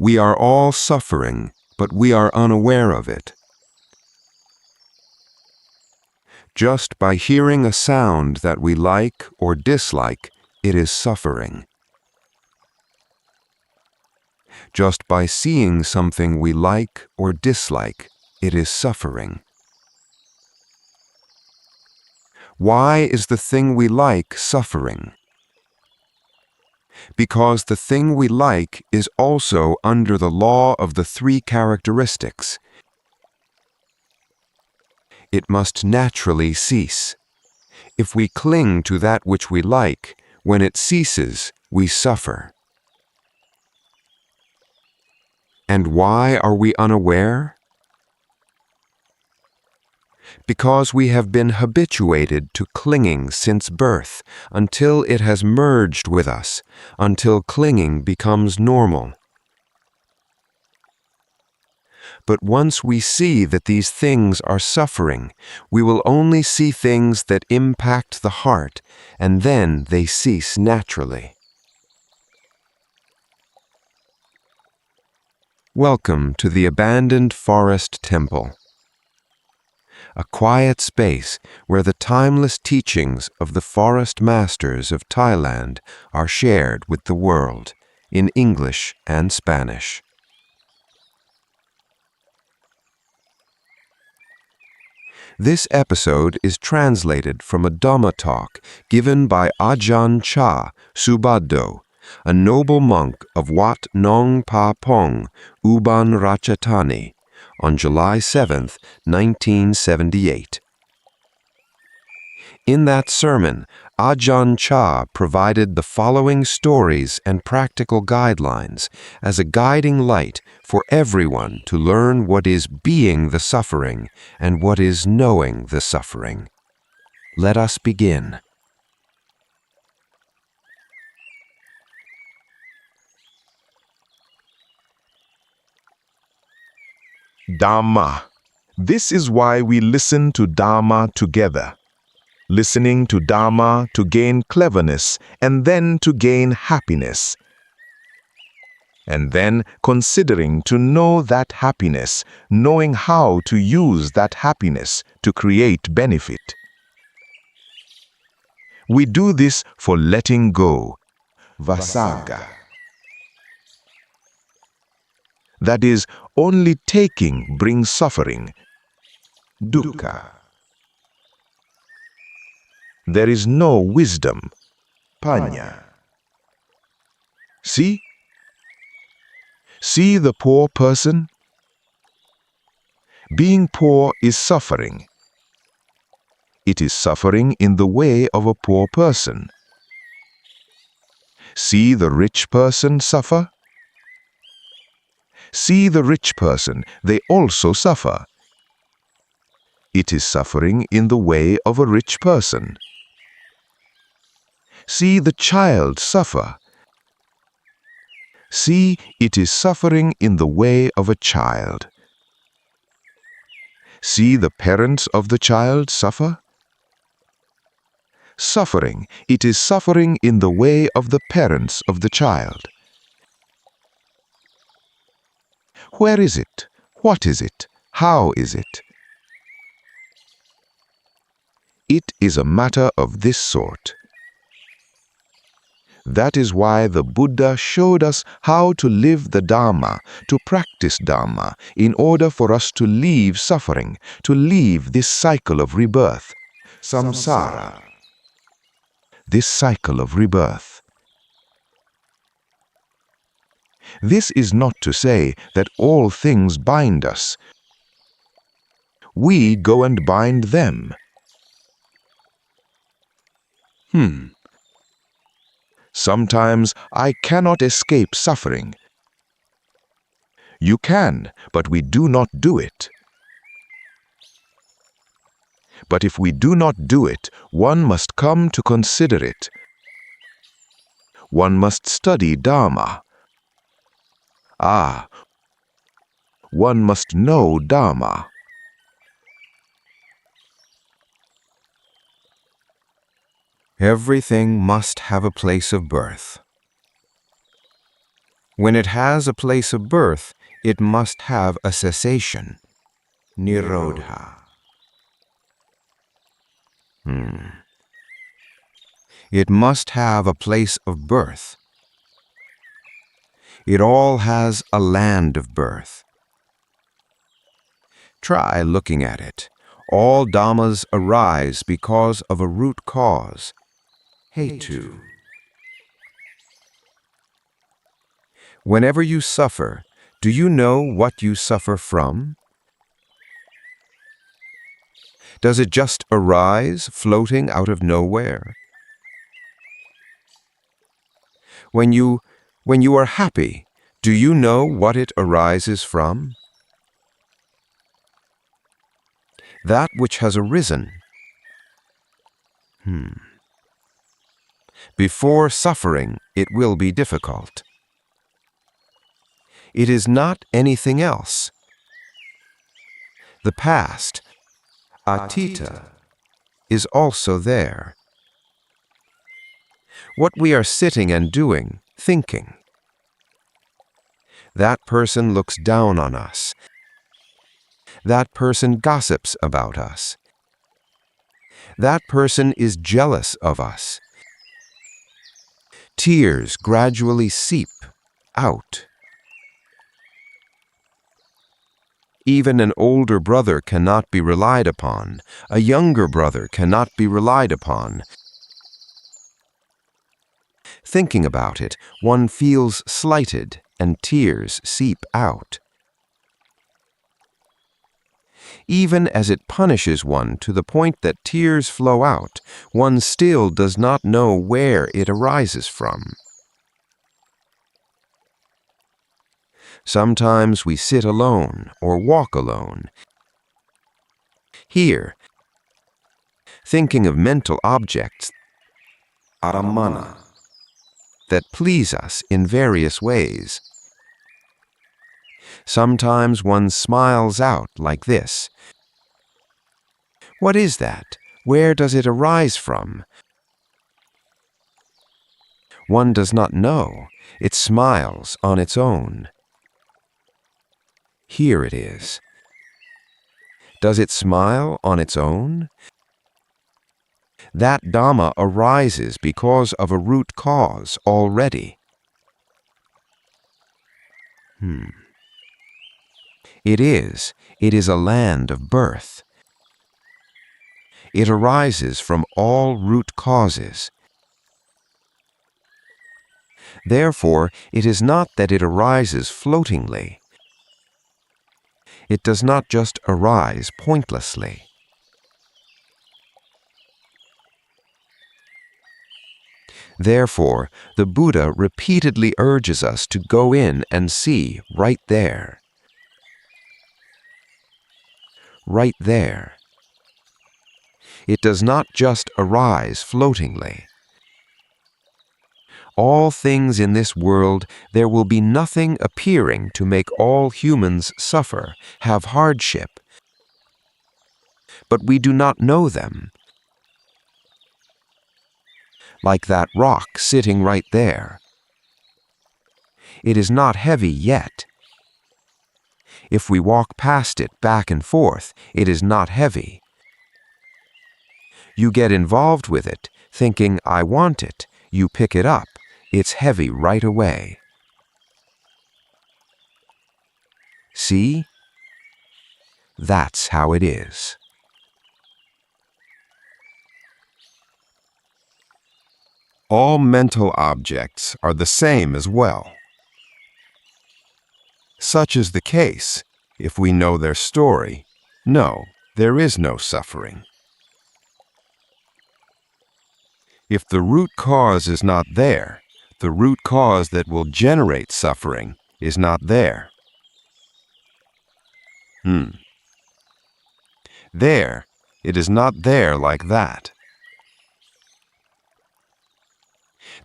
We are all suffering, but we are unaware of it. Just by hearing a sound that we like or dislike, it is suffering. Just by seeing something we like or dislike, it is suffering. Why is the thing we like suffering? Because the thing we like is also under the law of the three characteristics. It must naturally cease. If we cling to that which we like, when it ceases, we suffer. And why are we unaware? Because we have been habituated to clinging since birth, until it has merged with us, until clinging becomes normal. But once we see that these things are suffering, we will only see things that impact the heart, and then they cease naturally. Welcome to the abandoned forest temple, a quiet space where the timeless teachings of the forest masters of Thailand are shared with the world, in English and Spanish. This episode is translated from a Dhamma talk given by AJAHN CHAH Sabbadānaṃ, a noble monk of Wat Nong Pa Pong, Ubon Ratchathani, on July 7, 1978. In that sermon, Ajahn Chah provided the following stories and practical guidelines as a guiding light for everyone to learn what is being the suffering and what is knowing the suffering. Let us begin. Dhamma. This is why we listen to Dhamma together. Listening to Dhamma to gain cleverness and then to gain happiness. And then considering to know that happiness, knowing how to use that happiness to create benefit. We do this for letting go, vasaga. That is, only taking brings suffering, dukkha. There is no wisdom, panya. See? See the poor person? Being poor is suffering. It is suffering in the way of a poor person. See the rich person suffer? See the rich person, they also suffer. It is suffering in the way of a rich person. See the child suffer. See, it is suffering in the way of a child. See the parents of the child suffer. Suffering, it is suffering in the way of the parents of the child. Where is it? What is it? How is it? It is a matter of this sort. That is why the Buddha showed us how to live the Dhamma, to practice Dhamma, in order for us to leave suffering, to leave this cycle of rebirth, samsara, this cycle of rebirth. This is not to say that all things bind us. We go and bind them. Sometimes I cannot escape suffering. You can, but we do not do it. But if we do not do it, one must come to consider it. One must study Dhamma. One must know Dhamma. Everything must have a place of birth. When it has a place of birth, it must have a cessation. Nirodha. It must have a place of birth. It all has a land of birth. Try looking at it. All dhammas arise because of a root cause. Hetu. Whenever you suffer, do you know what you suffer from? Does it just arise, floating out of nowhere? When you are happy, do you know what it arises from? That which has arisen. Before suffering, it will be difficult. It is not anything else. The past, attita, is also there. What we are sitting and doing, thinking. That person looks down on us. That person gossips about us. That person is jealous of us. Tears gradually seep out. Even an older brother cannot be relied upon. A younger brother cannot be relied upon. Thinking about it, one feels slighted and tears seep out. Even as it punishes one to the point that tears flow out, one still does not know where it arises from. Sometimes we sit alone or walk alone. Here, thinking of mental objects, aramana, that please us in various ways. Sometimes one smiles out like this. What is that? Where does it arise from? One does not know. It smiles on its own. Here it is. Does it smile on its own? That Dhamma arises because of a root cause already. It is a land of birth. It arises from all root causes. Therefore, it is not that it arises floatingly. It does not just arise pointlessly. Therefore, the Buddha repeatedly urges us to go in and see right there. Right there. It does not just arise floatingly. All things in this world, there will be nothing appearing to make all humans suffer, have hardship. But we do not know them. Like that rock sitting right there. It is not heavy yet. If we walk past it back and forth, it is not heavy. You get involved with it, thinking, I want it. You pick it up. It's heavy right away. See? That's how it is. All mental objects are the same as well. Such is the case. If we know their story, no, there is no suffering. If the root cause is not there, the root cause that will generate suffering is not there. There, it is not there like that.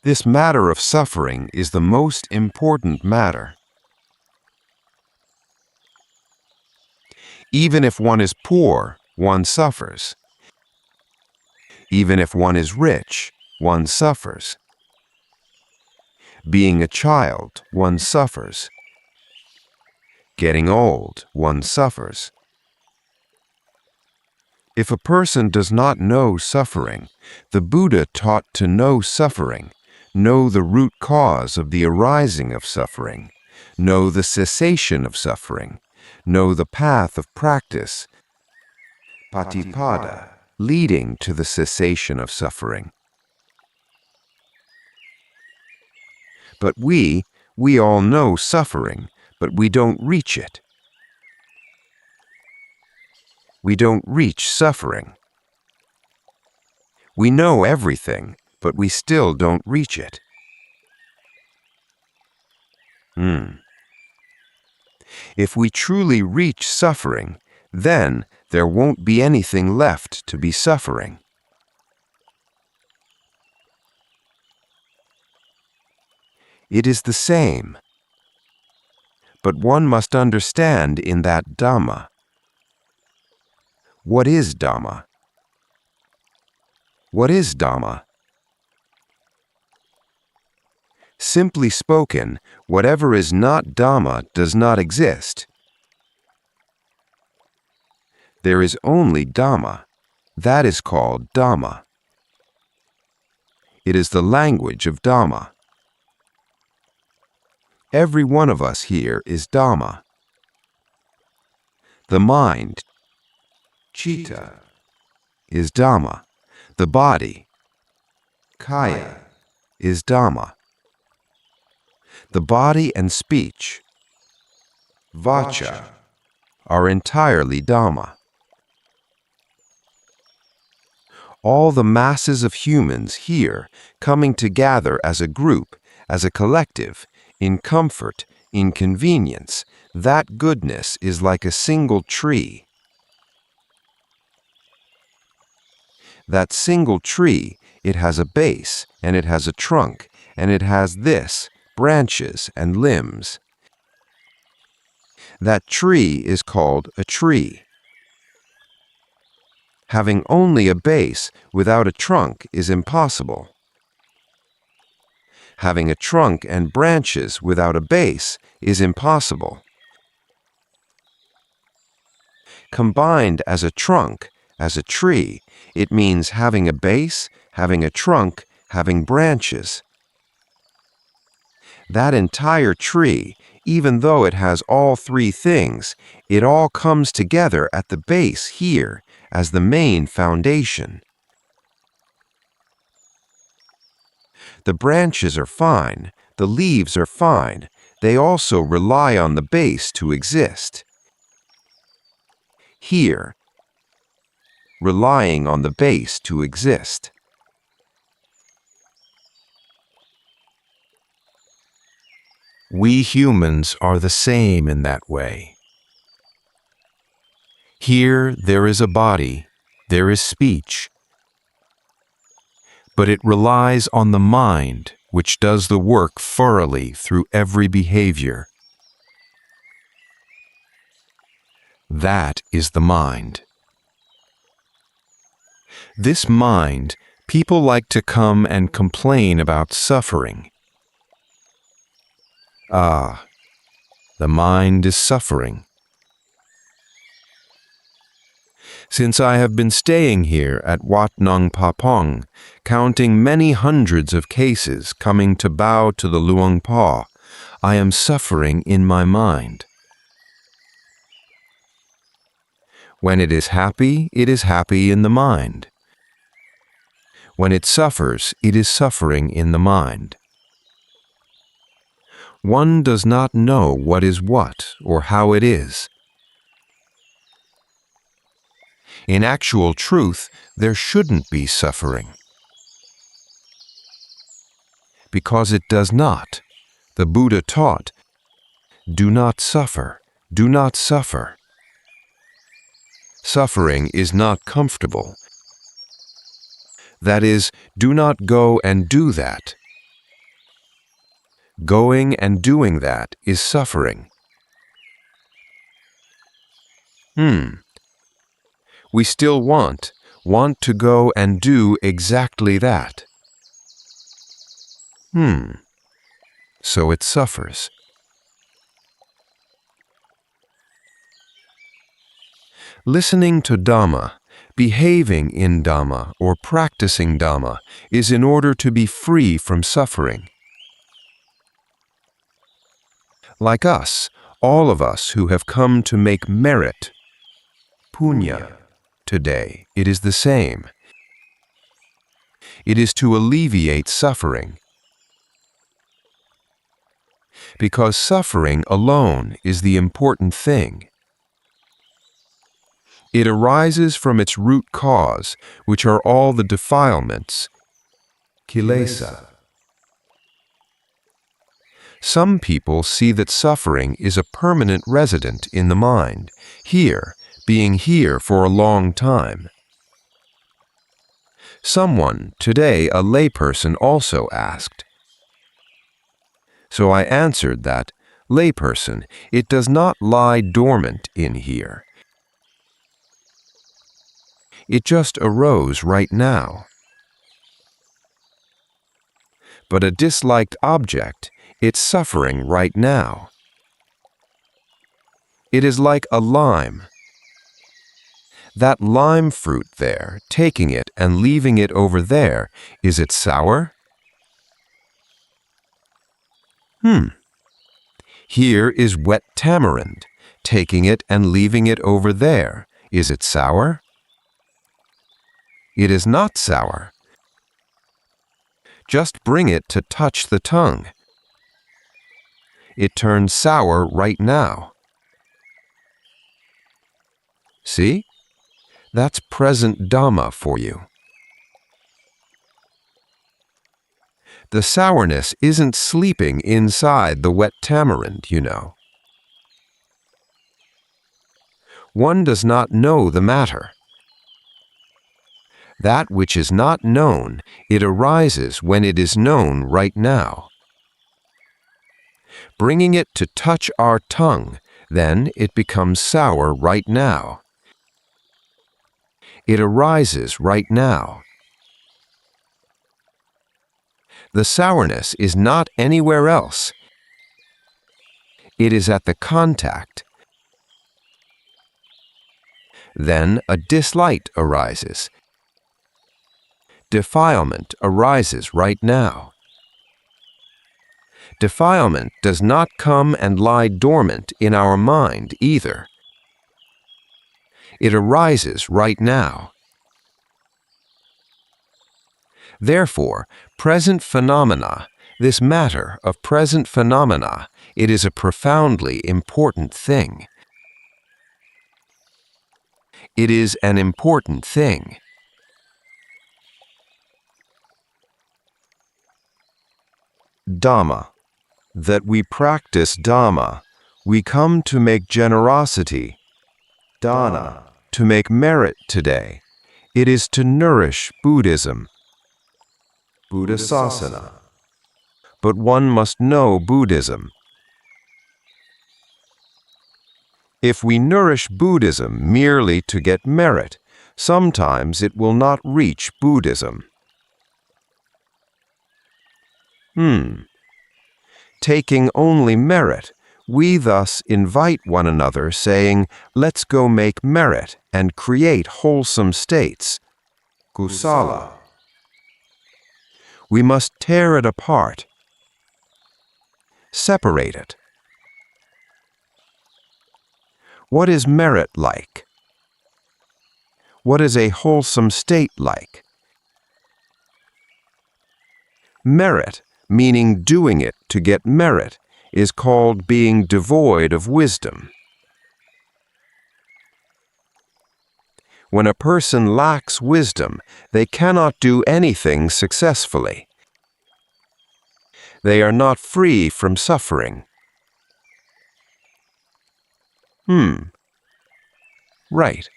This matter of suffering is the most important matter. Even if one is poor, one suffers. Even if one is rich, one suffers. Being a child, one suffers. Getting old, one suffers. If a person does not know suffering, the Buddha taught to know suffering, know the root cause of the arising of suffering, know the cessation of suffering, know the path of practice, patipada, leading to the cessation of suffering. But we all know suffering, but we don't reach it. We don't reach suffering. We know everything, but we still don't reach it. If we truly reach suffering, then there won't be anything left to be suffering. It is the same. But one must understand in that Dhamma. What is Dhamma? What is Dhamma? Simply spoken, whatever is not Dhamma does not exist. There is only Dhamma. That is called Dhamma. It is the language of Dhamma. Every one of us here is Dhamma. The mind, citta, is Dhamma. The body, kaya, is Dhamma. The body and speech, vacha, are entirely Dhamma. All the masses of humans here coming together as a group, as a collective, in comfort, in convenience, that goodness is like a single tree. That single tree, it has a base, and it has a trunk, and it has this, branches and limbs. That tree is called a tree. Having only a base without a trunk is impossible. Having a trunk and branches without a base is impossible. Combined as a trunk, as a tree, it means having a base, having a trunk, having branches. That entire tree, even though it has all three things, it all comes together at the base here as the main foundation. The branches are fine, the leaves are fine, they also rely on the base to exist. Here, relying on the base to exist. We humans are the same in that way. Here there is a body, there is speech, but it relies on the mind, which does the work thoroughly through every behavior. That is the mind. This mind, people like to come and complain about suffering. Ah, the mind is suffering. Since I have been staying here at Wat Nong Pa Pong, counting many hundreds of cases coming to bow to the Luang Pa, I am suffering in my mind. When it is happy in the mind. When it is suffering in the mind. One does not know what is what or how it is. In actual truth, there shouldn't be suffering. Because it does not. The Buddha taught, do not suffer, do not suffer. Suffering is not comfortable. That is, do not go and do that. Going and doing that is suffering. We still want to go and do exactly that. so it suffers. Listening to Dhamma, behaving in Dhamma, or practicing Dhamma is in order to be free from suffering. Like us, all of us who have come to make merit, punya, today, it is the same. It is to alleviate suffering. Because suffering alone is the important thing. It arises from its root cause, which are all the defilements, kilesa. Some people see that suffering is a permanent resident in the mind, being here for a long time. Someone, today a layperson, also asked. So I answered that, layperson, it does not lie dormant in here. It just arose right now. But a disliked object, it's suffering right now. It is like a lime. That lime fruit there, taking it and leaving it over there, is it sour? Here is wet tamarind, taking it and leaving it over there, is it sour? It is not sour. Just bring it to touch the tongue. It turns sour right now. See? That's present Dhamma for you. The sourness isn't sleeping inside the wet tamarind, you know. One does not know the matter. That which is not known, it arises when it is known right now. Bringing it to touch our tongue, then it becomes sour right now. It arises right now. The sourness is not anywhere else. It is at the contact. Then a dislike arises. Defilement arises right now. Defilement does not come and lie dormant in our mind either. It arises right now. Therefore, present phenomena, this matter of present phenomena, it is a profoundly important thing. It is an important thing. Dhamma. That we practice Dhamma, we come to make generosity, dana, to make merit today. It is to nourish Buddhism, Buddhasasana. But one must know Buddhism. If we nourish Buddhism merely to get merit, sometimes it will not reach Buddhism. Taking only merit, we thus invite one another, saying, let's go make merit and create wholesome states, kusala. We must tear it apart, separate it. What is merit like? What is a wholesome state like? Merit, meaning doing it to get merit, is called being devoid of wisdom. When a person lacks wisdom, they cannot do anything successfully. They are not free from suffering. Right.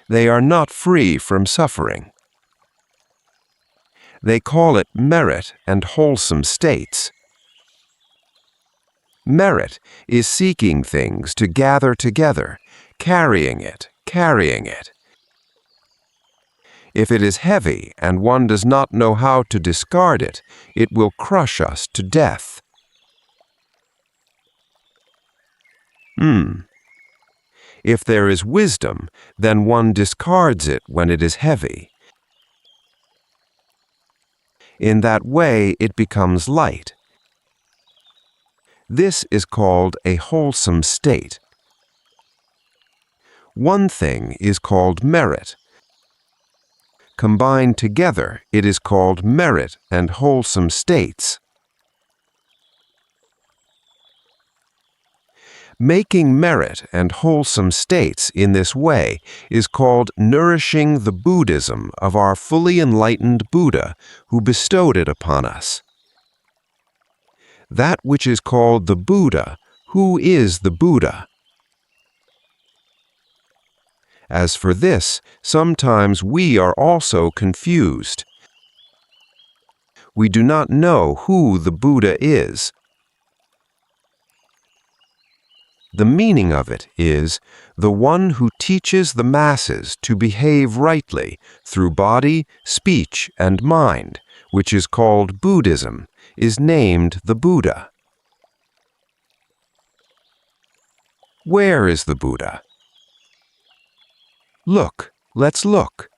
They are not free from suffering. They call it merit and wholesome states. Merit is seeking things to gather together, carrying it. If it is heavy and one does not know how to discard it, it will crush us to death. If there is wisdom, then one discards it when it is heavy. In that way, it becomes light. This is called a wholesome state. One thing is called merit. Combined together, it is called merit and wholesome states. Making merit and wholesome states in this way is called nourishing the Buddhism of our fully enlightened Buddha who bestowed it upon us. That which is called the Buddha, who is the Buddha? As for this, sometimes we are also confused. We do not know who the Buddha is. The meaning of it is the one who teaches the masses to behave rightly through body, speech, and mind, which is called Buddhism, is named the Buddha. Where is the Buddha? Look, let's look.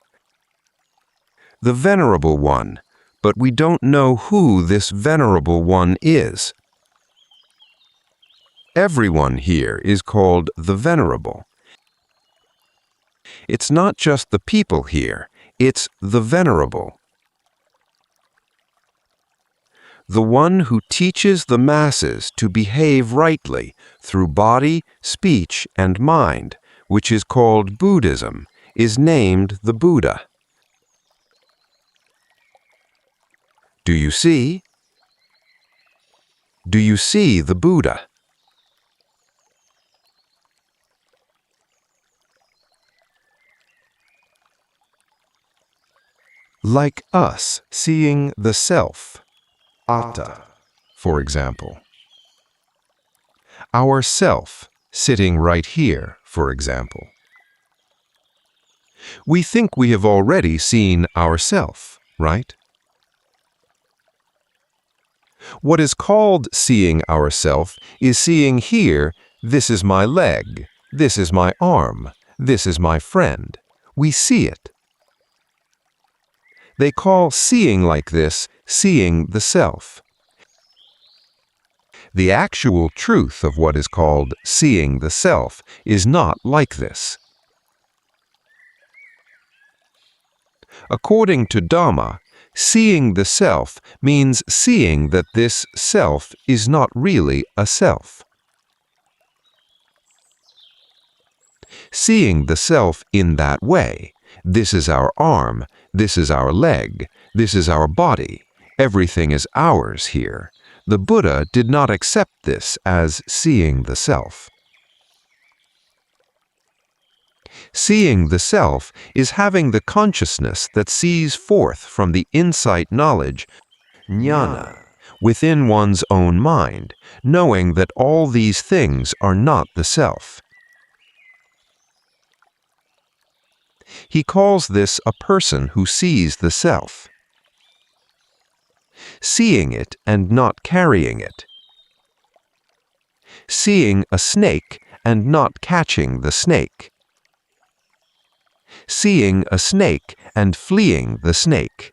The Venerable One, but we don't know who this Venerable One is. Everyone here is called the Venerable. It's not just the people here, it's the Venerable. The one who teaches the masses to behave rightly through body, speech, and mind, which is called Buddhism, is named the Buddha. Do you see? Do you see the Buddha? Like us seeing the self, atta, for example. Our self sitting right here, for example. We think we have already seen ourself, right? What is called seeing ourself is seeing here, this is my leg, this is my arm, this is my friend. We see it. They call seeing like this, seeing the self. The actual truth of what is called seeing the self is not like this. According to Dhamma, seeing the self means seeing that this self is not really a self. Seeing the self in that way, this is our arm, this is our leg, this is our body, everything is ours here. The Buddha did not accept this as seeing the self. Seeing the self is having the consciousness that sees forth from the insight knowledge, jnana, within one's own mind, knowing that all these things are not the self. He calls this a person who sees the self. Seeing it and not carrying it. Seeing a snake and not catching the snake. Seeing a snake and fleeing the snake.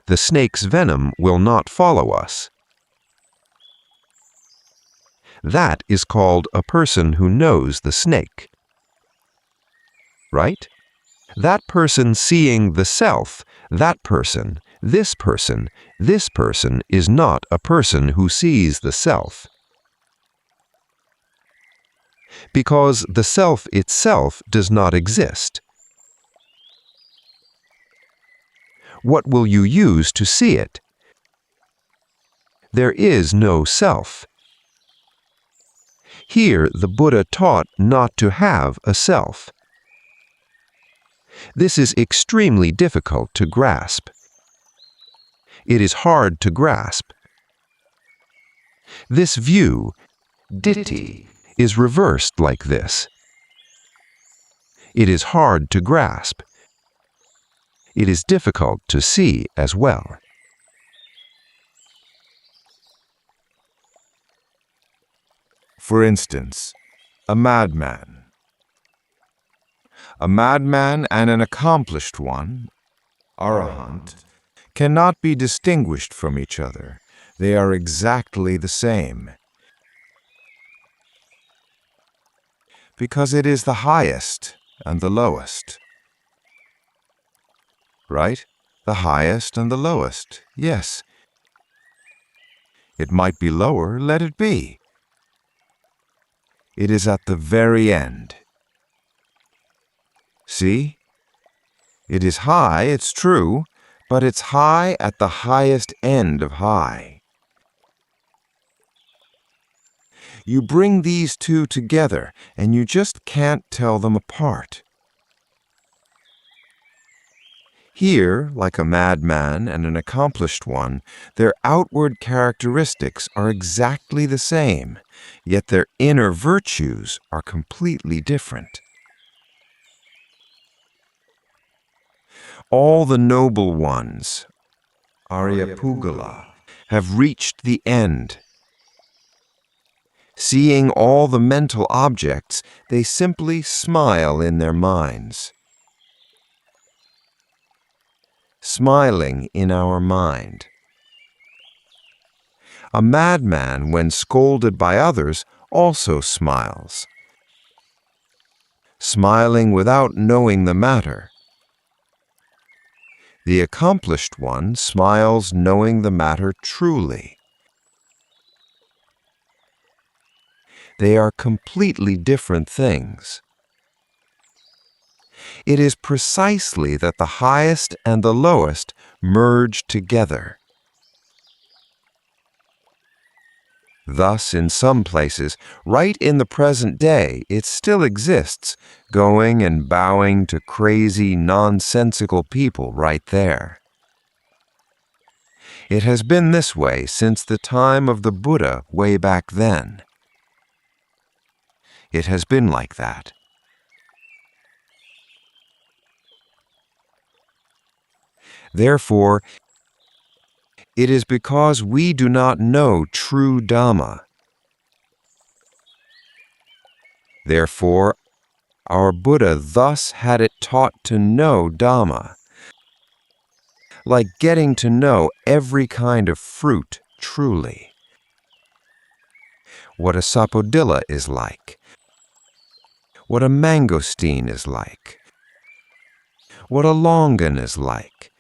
The snake's venom will not follow us. That is called a person who knows the snake. Right? That person seeing the self, that person, this person is not a person who sees the self. Because the self itself does not exist. What will you use to see it? There is no self. Here the Buddha taught not to have a self. This is extremely difficult to grasp. It is hard to grasp. This view, ditthi, is reversed like this. It is hard to grasp. It is difficult to see as well. For instance, a madman. A madman and an accomplished one, Arahant, cannot be distinguished from each other. They are exactly the same. Because it is the highest and the lowest. Right? The highest and the lowest, yes. It might be lower, let it be. It is at the very end. See? It is high, it's true, but it's high at the highest end of high. You bring these two together, and you just can't tell them apart. Here, like a madman and an accomplished one, their outward characteristics are exactly the same, yet their inner virtues are completely different. All the noble ones, Aryapugala, have reached the end. Seeing all the mental objects, they simply smile in their minds. Smiling in our mind. A madman, when scolded by others, also smiles. Smiling without knowing the matter. The accomplished one smiles knowing the matter truly. They are completely different things. It is precisely that the highest and the lowest merge together. Thus, in some places, right in the present day, it still exists, going and bowing to crazy, nonsensical people right there. It has been this way since the time of the Buddha way back then. It has been like that. Therefore, it is because we do not know true Dhamma. Therefore, our Buddha thus had it taught to know Dhamma, like getting to know every kind of fruit truly. What a sapodilla is like, what a mangosteen is like, what a longan is like,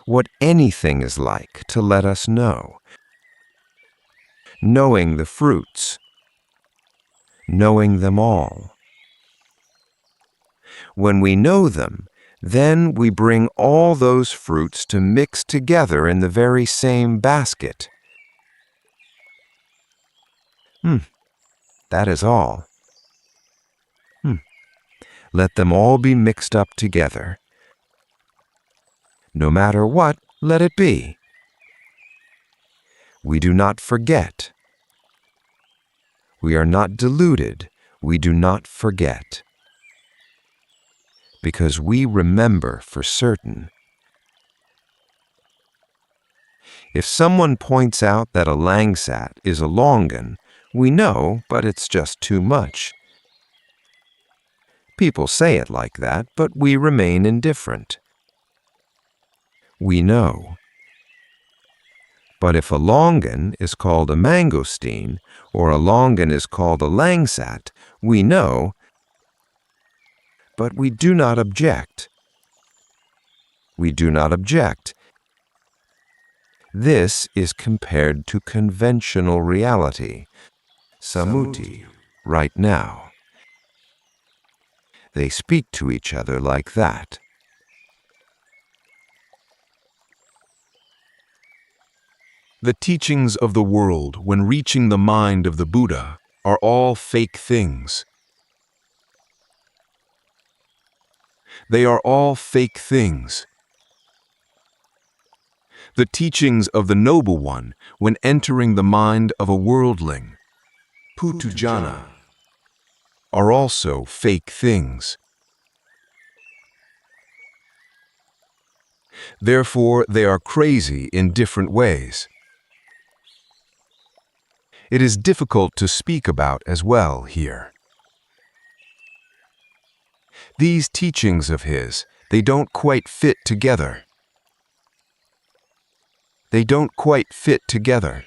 what anything is like to let us know. Knowing the fruits, knowing them all. When we know them, then we bring all those fruits to mix together in the very same basket. That is all. Let them all be mixed up together. No matter what, let it be. We do not forget. We are not deluded. We do not forget. Because we remember for certain. If someone points out that a langsat is a longan, we know, but it's just too much. People say it like that, but we remain indifferent. We know. But if a longan is called a mangosteen, or a longan is called a langsat, we know, but we do not object. We do not object. This is compared to conventional reality, samuti, right now. They speak to each other like that. The teachings of the world when reaching the mind of the Buddha are all fake things. They are all fake things. The teachings of the Noble One when entering the mind of a worldling, putujana, are also fake things. Therefore, they are crazy in different ways. It is difficult to speak about as well here. These teachings of his, they don't quite fit together. They don't quite fit together.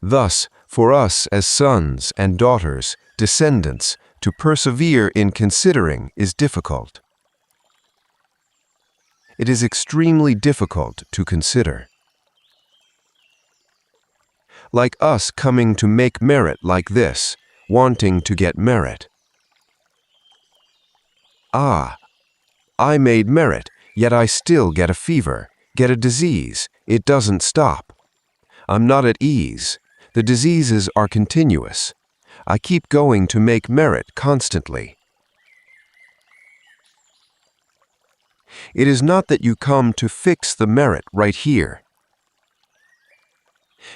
Thus, for us as sons and daughters, descendants, to persevere in considering is difficult. It is extremely difficult to consider. Like us coming to make merit like this, wanting to get merit. Ah, I made merit, yet I still get a fever, get a disease. It doesn't stop. I'm not at ease. The diseases are continuous. I keep going to make merit constantly. It is not that you come to fix the merit right here.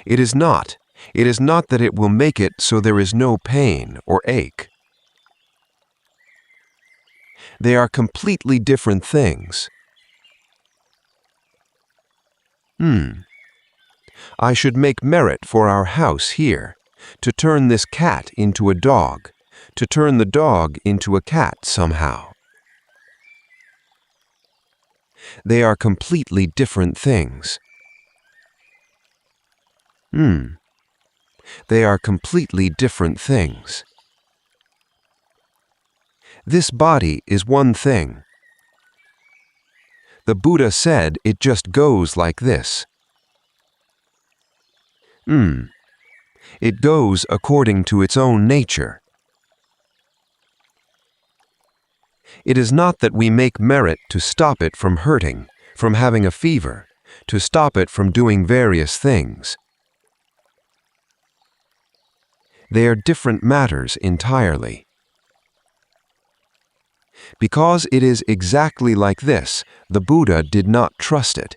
It is not that it will make it so there is no pain or ache. They are completely different things. I should make merit for our house here, to turn this cat into a dog, to turn the dog into a cat somehow. They are completely different things. They are completely different things. This body is one thing. The Buddha said it just goes like this. It goes according to its own nature. It is not that we make merit to stop it from hurting, from having a fever, to stop it from doing various things. They are different matters entirely. Because it is exactly like this, the Buddha did not trust it.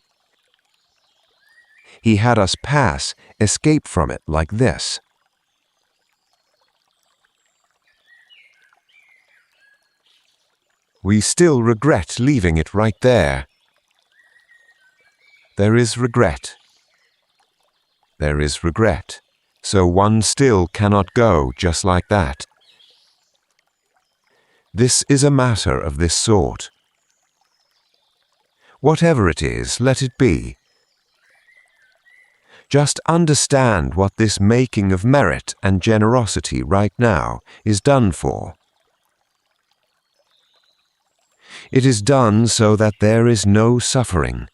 He had us pass, escape from it like this. We still regret leaving it right there. There is regret. There is regret. So one still cannot go just like that. This is a matter of this sort. Whatever it is, let it be. Just understand what this making of merit and generosity right now is done for. It is done so that there is no suffering.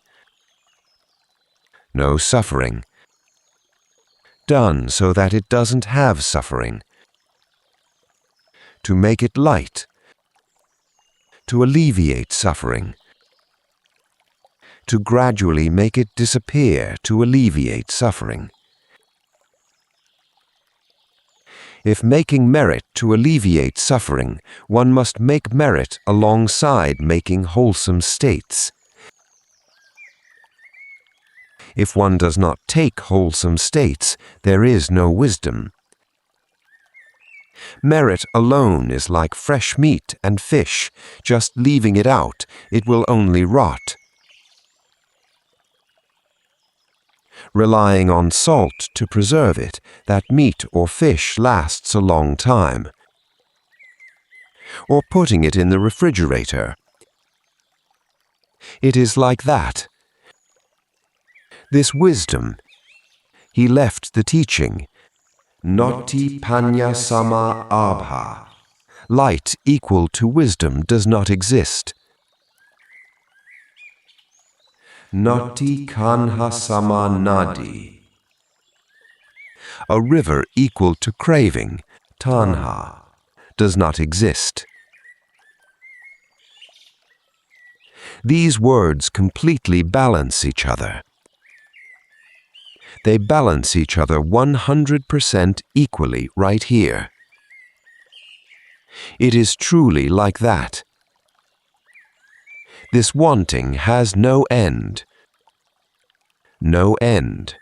No suffering. Done so that it doesn't have suffering. To make it light. To alleviate suffering. To gradually make it disappear, to alleviate suffering. If making merit to alleviate suffering, one must make merit alongside making wholesome states. If one does not take wholesome states, there is no wisdom. Merit alone is like fresh meat and fish. Just leaving it out, it will only rot. Relying on salt to preserve it, that meat or fish lasts a long time. Or putting it in the refrigerator. It is like that. This wisdom, he left the teaching, Noti Panya Sama Abha. Light equal to wisdom does not exist. Nati Kanha Sama Nadi. A river equal to craving, Tanha, does not exist. These words completely balance each other. They balance each other 100% equally right here. It is truly like that. This wanting has no end. No end.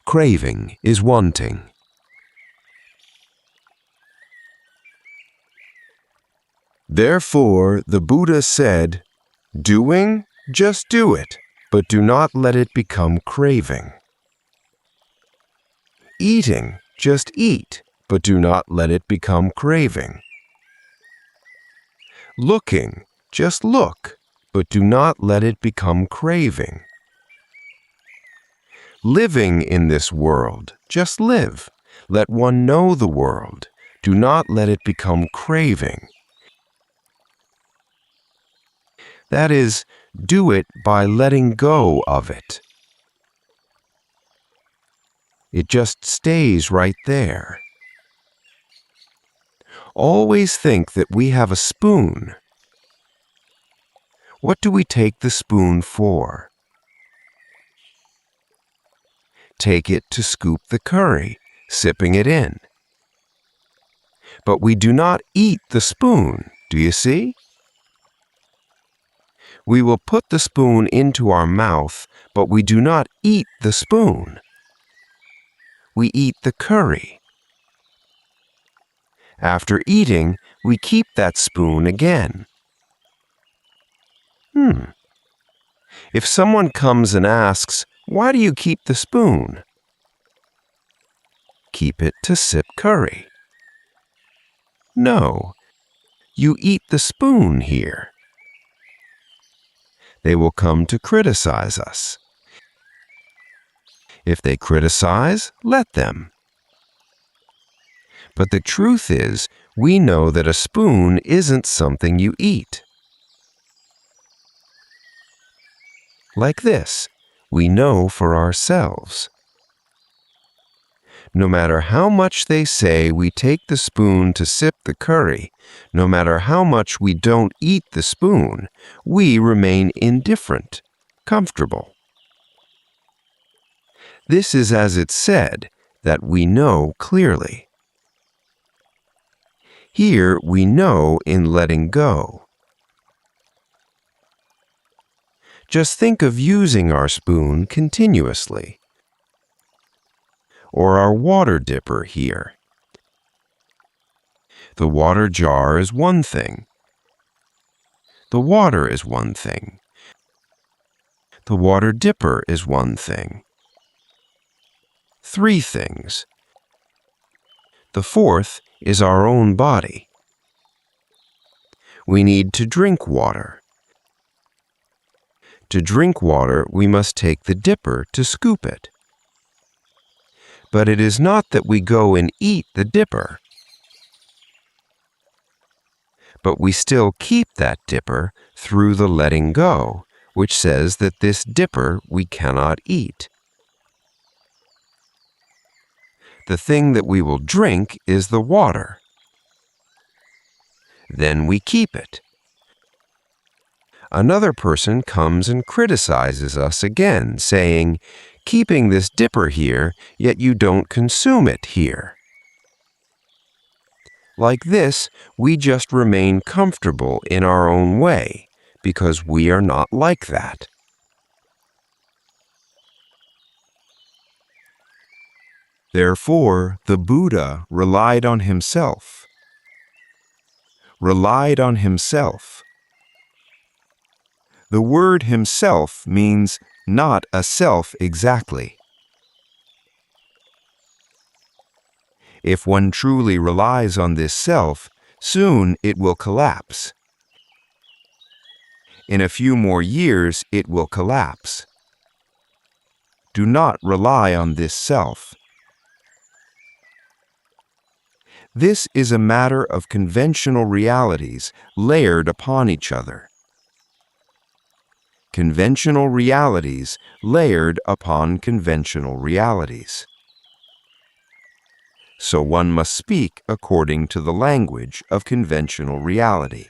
Craving is wanting. Therefore, the Buddha said, doing, just do it, but do not let it become craving. Eating, just eat, but do not let it become craving. Looking, just look, but do not let it become craving. Living in this world, just live. Let one know the world. Do not let it become craving. That is, do it by letting go of it. It just stays right there. Always think that we have a spoon. What do we take the spoon for? Take it to scoop the curry, sipping it in. But we do not eat the spoon, do you see? We will put the spoon into our mouth, but we do not eat the spoon. We eat the curry. After eating, we keep that spoon again. If someone comes and asks, "Why do you keep the spoon?" Keep it to sip curry. No, you eat the spoon here. They will come to criticize us. If they criticize, let them. But the truth is, we know that a spoon isn't something you eat. Like this, we know for ourselves. No matter how much they say we take the spoon to sip the curry, no matter how much we don't eat the spoon, we remain indifferent, comfortable. This is as it's said, that we know clearly. Here we know in letting go. Just think of using our spoon continuously. Or our water dipper here. The water jar is one thing. The water is one thing. The water dipper is one thing. 3 things. The 4th is our own body. We need to drink water. To drink water, we must take the dipper to scoop it. But it is not that we go and eat the dipper. But we still keep that dipper through the letting go, which says that this dipper we cannot eat. The thing that we will drink is the water. Then we keep it. Another person comes and criticizes us again, saying, "Keeping this dipper here, yet you don't consume it here." Like this, we just remain comfortable in our own way, because we are not like that. Therefore, the Buddha relied on himself. Relied on himself. The word himself means not a self exactly. If one truly relies on this self, soon it will collapse. In a few more years, it will collapse. Do not rely on this self. This is a matter of conventional realities layered upon each other. Conventional realities layered upon conventional realities. So one must speak according to the language of conventional reality.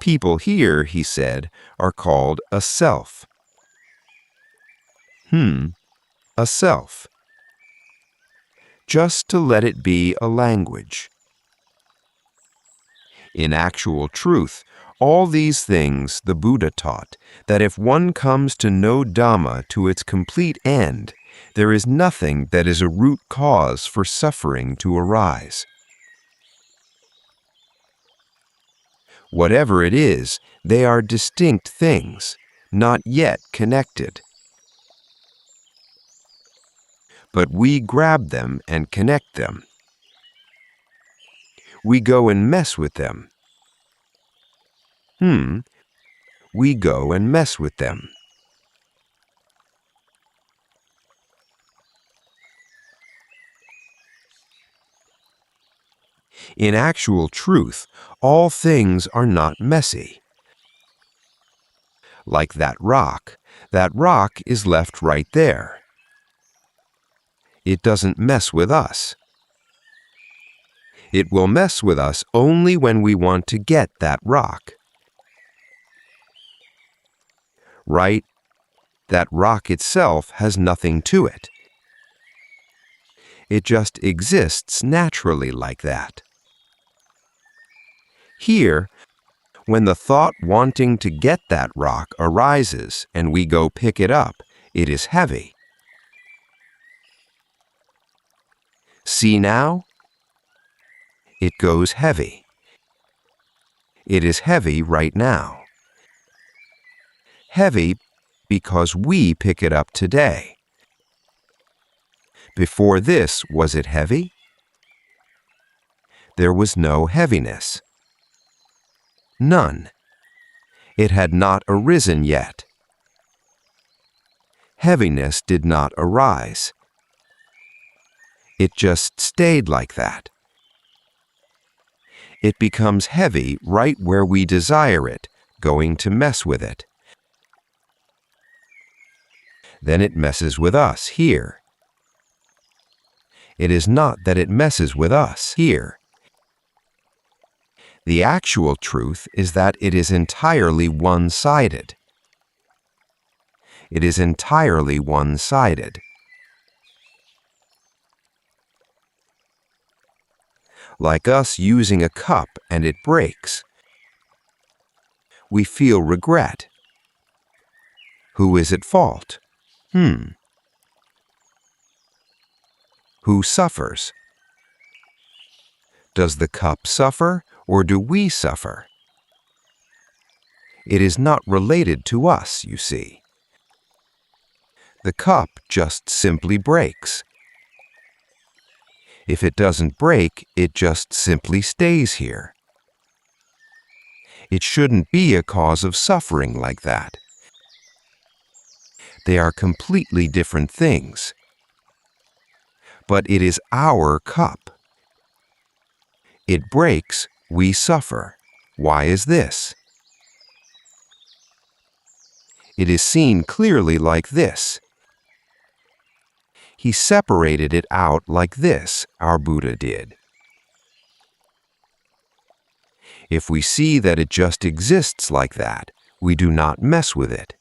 People here, he said, are called a self. A self. Just to let it be a language. In actual truth, all these things the Buddha taught, that if one comes to know Dhamma to its complete end, there is nothing that is a root cause for suffering to arise. Whatever it is, they are distinct things, not yet connected. but we grab them and connect them. We go and mess with them. We go and mess with them. In actual truth, all things are not messy. Like that rock is left right there. It doesn't mess with us. It will mess with us only when we want to get that rock. Right? That rock itself has nothing to it. It just exists naturally like that. Here, when the thought wanting to get that rock arises and we go pick it up, it is heavy. See now? It goes heavy. It is heavy right now. Heavy because we pick it up today. Before this, was it heavy? There was no heaviness. None. It had not arisen yet. Heaviness did not arise. It just stayed like that. It becomes heavy right where we desire it, going to mess with it. Then it messes with us here. It is not that it messes with us here. The actual truth is that it is entirely one-sided. It is entirely one-sided. Like us using a cup and it breaks. We feel regret. Who is at fault? Who suffers? Does the cup suffer, or do we suffer? It is not related to us, you see. The cup just simply breaks. If it doesn't break, it just simply stays here. It shouldn't be a cause of suffering like that. They are completely different things. But it is our cup. It breaks, we suffer. Why is this? It is seen clearly like this. He separated it out like this, our Buddha did. If we see that it just exists like that, we do not mess with it.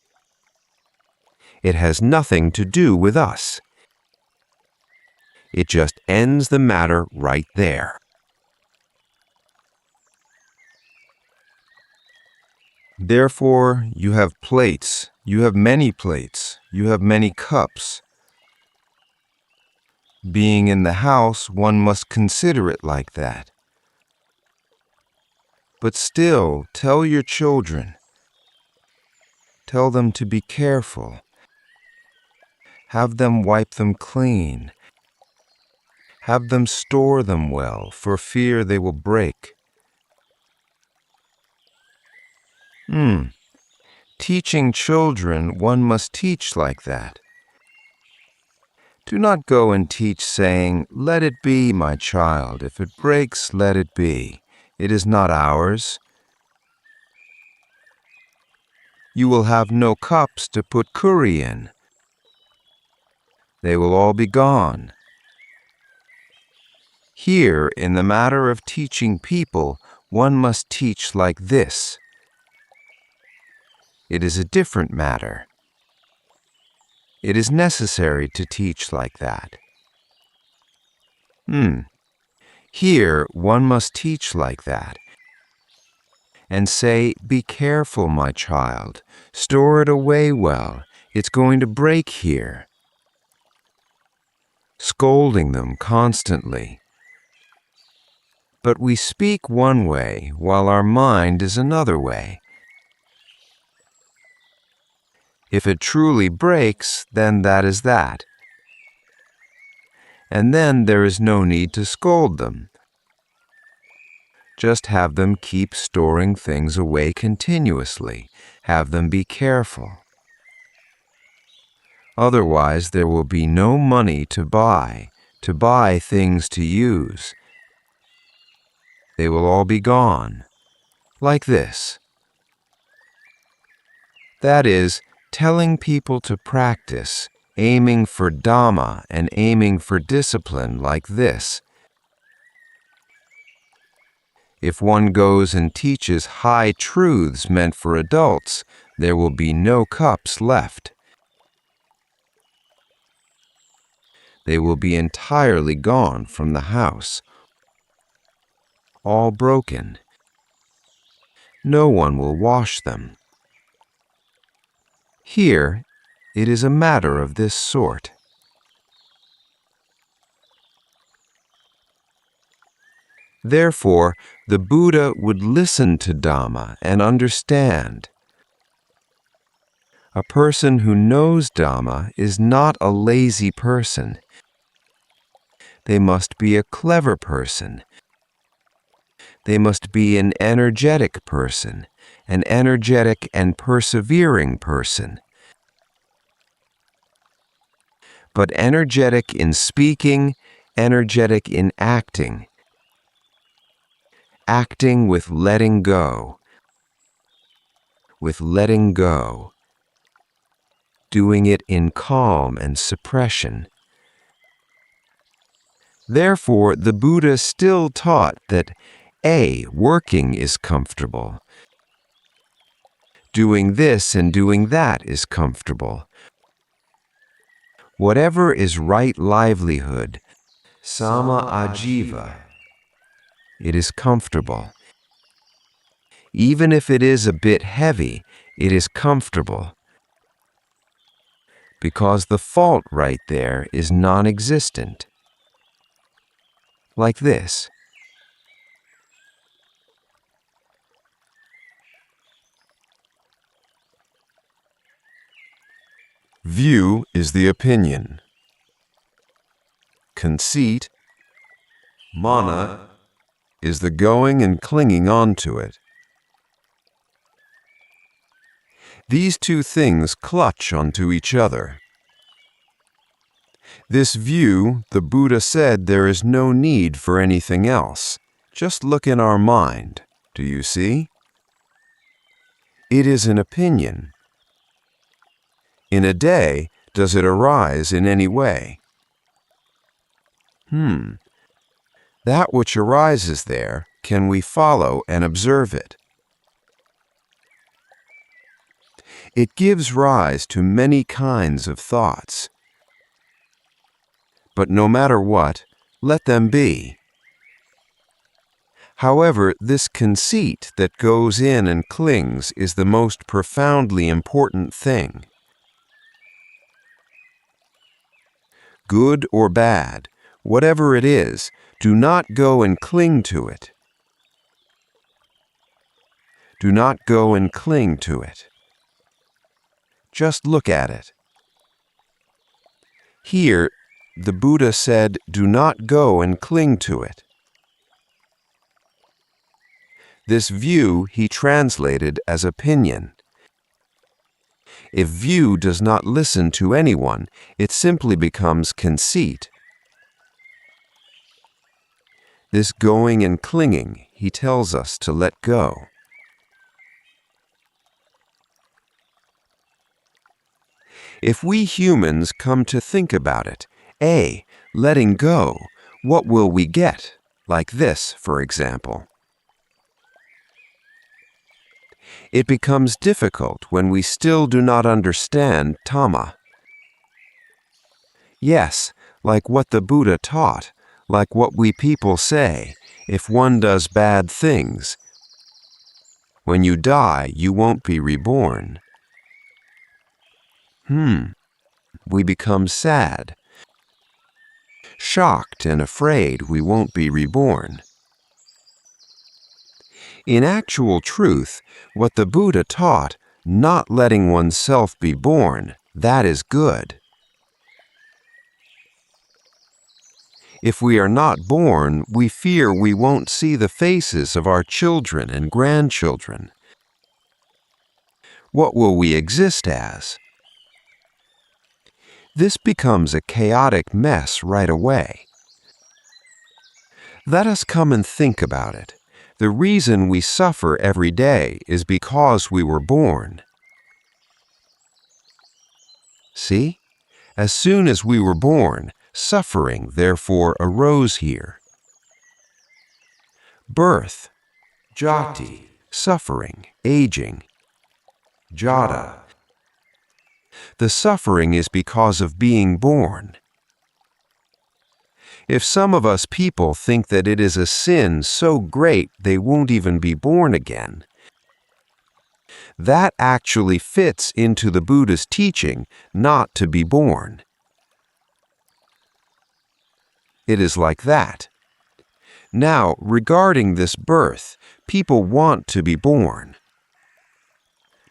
It has nothing to do with us. It just ends the matter right there. Therefore, you have plates, you have many plates, you have many cups. Being in the house, one must consider it like that. But still, tell your children. Tell them to be careful. Have them wipe them clean. Have them store them well, for fear they will break. Teaching children, one must teach like that. Do not go and teach saying, "Let it be, my child. If it breaks, let it be. It is not ours." You will have no cups to put curry in. They will all be gone. Here, in the matter of teaching people, one must teach like this. It is a different matter. It is necessary to teach like that. Here, one must teach like that. And say, "Be careful, my child. Store it away well. It's going to break here." Scolding them constantly. But we speak one way while our mind is another way. If it truly breaks, then that is that. and then there is no need to scold them. Just have them keep storing things away continuously. Have them be careful. Otherwise, there will be no money to buy things to use. They will all be gone, like this. That is, telling people to practice, aiming for Dhamma and aiming for discipline like this. If one goes and teaches high truths meant for adults, there will be no cups left. They will be entirely gone from the house, all broken. No one will wash them. Here, it is a matter of this sort. Therefore, the Buddha would listen to Dhamma and understand. A person who knows Dhamma is not a lazy person. They must be a clever person. They must be an energetic person, an energetic and persevering person. But energetic in speaking, energetic in acting. Acting with letting go. With letting go. Doing it in calm and suppression. Therefore, the Buddha still taught that working is comfortable. Doing this and doing that is comfortable. Whatever is right livelihood, sama ajiva, it is comfortable. Even if it is a bit heavy, it is comfortable. Because the fault right there is non-existent. Like this. View is the opinion. Conceit, mana, is the going and clinging on to it. These two things clutch onto each other. This view, the Buddha said there is no need for anything else. Just look in our mind. Do you see? It is an opinion. In a day, does it arise in any way? That which arises there, can we follow and observe it? It gives rise to many kinds of thoughts. But no matter what, let them be. However, this conceit that goes in and clings is the most profoundly important thing. Good or bad, whatever it is, do not go and cling to it. Do not go and cling to it. Just look at it. Here, the Buddha said, do not go and cling to it. This view he translated as opinion. If view does not listen to anyone, it simply becomes conceit. This going and clinging, he tells us to let go. If we humans come to think about it, letting go, what will we get? Like this, for example. It becomes difficult when we still do not understand Dhamma. Yes, like what the Buddha taught, like what we people say, if one does bad things, when you die, you won't be reborn. We become sad, shocked and afraid we won't be reborn. In actual truth, what the Buddha taught, not letting oneself be born, that is good. If we are not born, we fear we won't see the faces of our children and grandchildren. What will we exist as? This becomes a chaotic mess right away. Let us come and think about it. The reason we suffer every day is because we were born. See? As soon as we were born, suffering therefore arose here. Birth, jati, suffering, aging, jata. The suffering is because of being born. If some of us people think that it is a sin so great they won't even be born again, that actually fits into the Buddha's teaching not to be born. It is like that. Now, regarding this birth, people want to be born.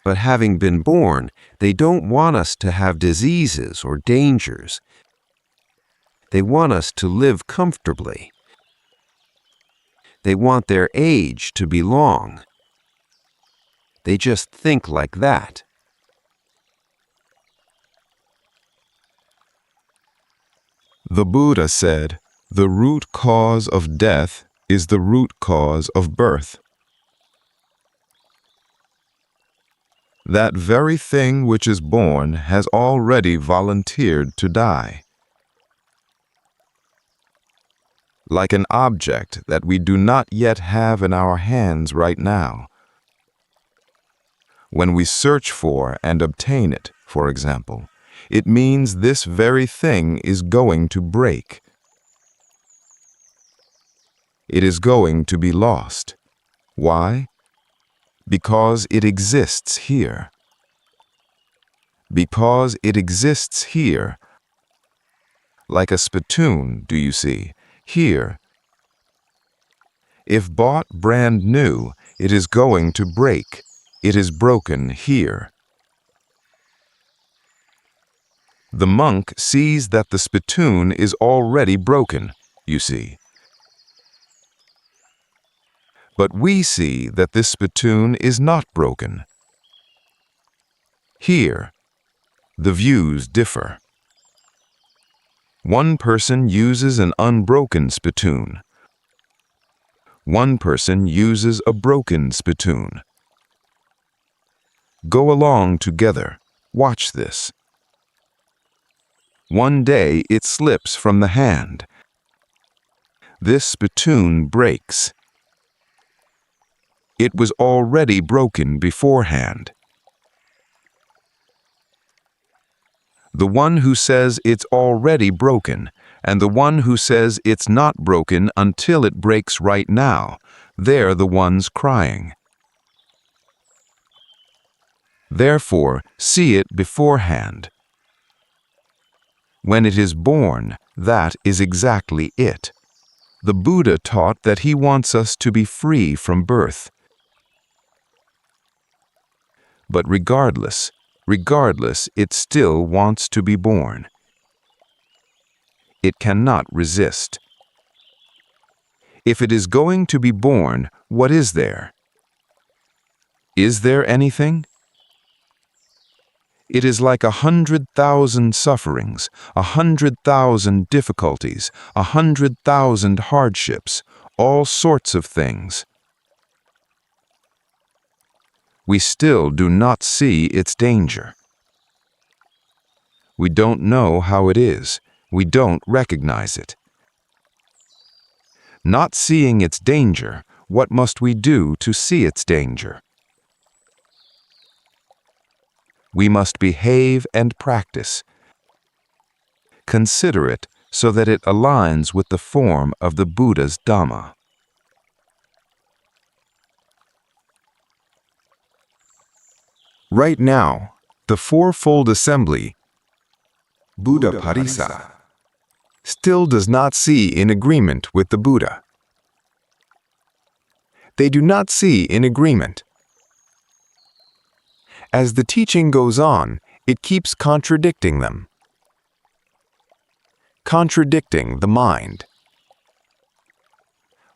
But having been born, they don't want us to have diseases or dangers. They want us to live comfortably. They want their age to be long. They just think like that. The Buddha said, "The root cause of death is the root cause of birth." That very thing which is born has already volunteered to die. Like an object that we do not yet have in our hands right now. When we search for and obtain it, for example, it means this very thing is going to break. It is going to be lost. Why? Because it exists here. Because it exists here. Like a spittoon, do you see? Here. If bought brand new, it is going to break. It is broken here. The monk sees that the spittoon is already broken, you see. But we see that this spittoon is not broken. Here, the views differ. One person uses an unbroken spittoon. One person uses a broken spittoon. Go along together. Watch this. One day it slips from the hand. This spittoon breaks. It was already broken beforehand. The one who says it's already broken, and the one who says it's not broken until it breaks right now, they're the ones crying. Therefore, see it beforehand. When it is born, that is exactly it. The Buddha taught that he wants us to be free from birth. But regardless, it still wants to be born. It cannot resist. If it is going to be born, what is there? Is there anything? It is like 100,000 sufferings, 100,000 difficulties, 100,000 hardships, all sorts of things. We still do not see its danger. We don't know how it is. We don't recognize it. Not seeing its danger, what must we do to see its danger? We must behave and practice. Consider it so that it aligns with the form of the Buddha's Dhamma. Right now, the Fourfold Assembly, Buddha Parisa, still does not see in agreement with the Buddha. They do not see in agreement. As the teaching goes on, it keeps contradicting them. Contradicting the mind.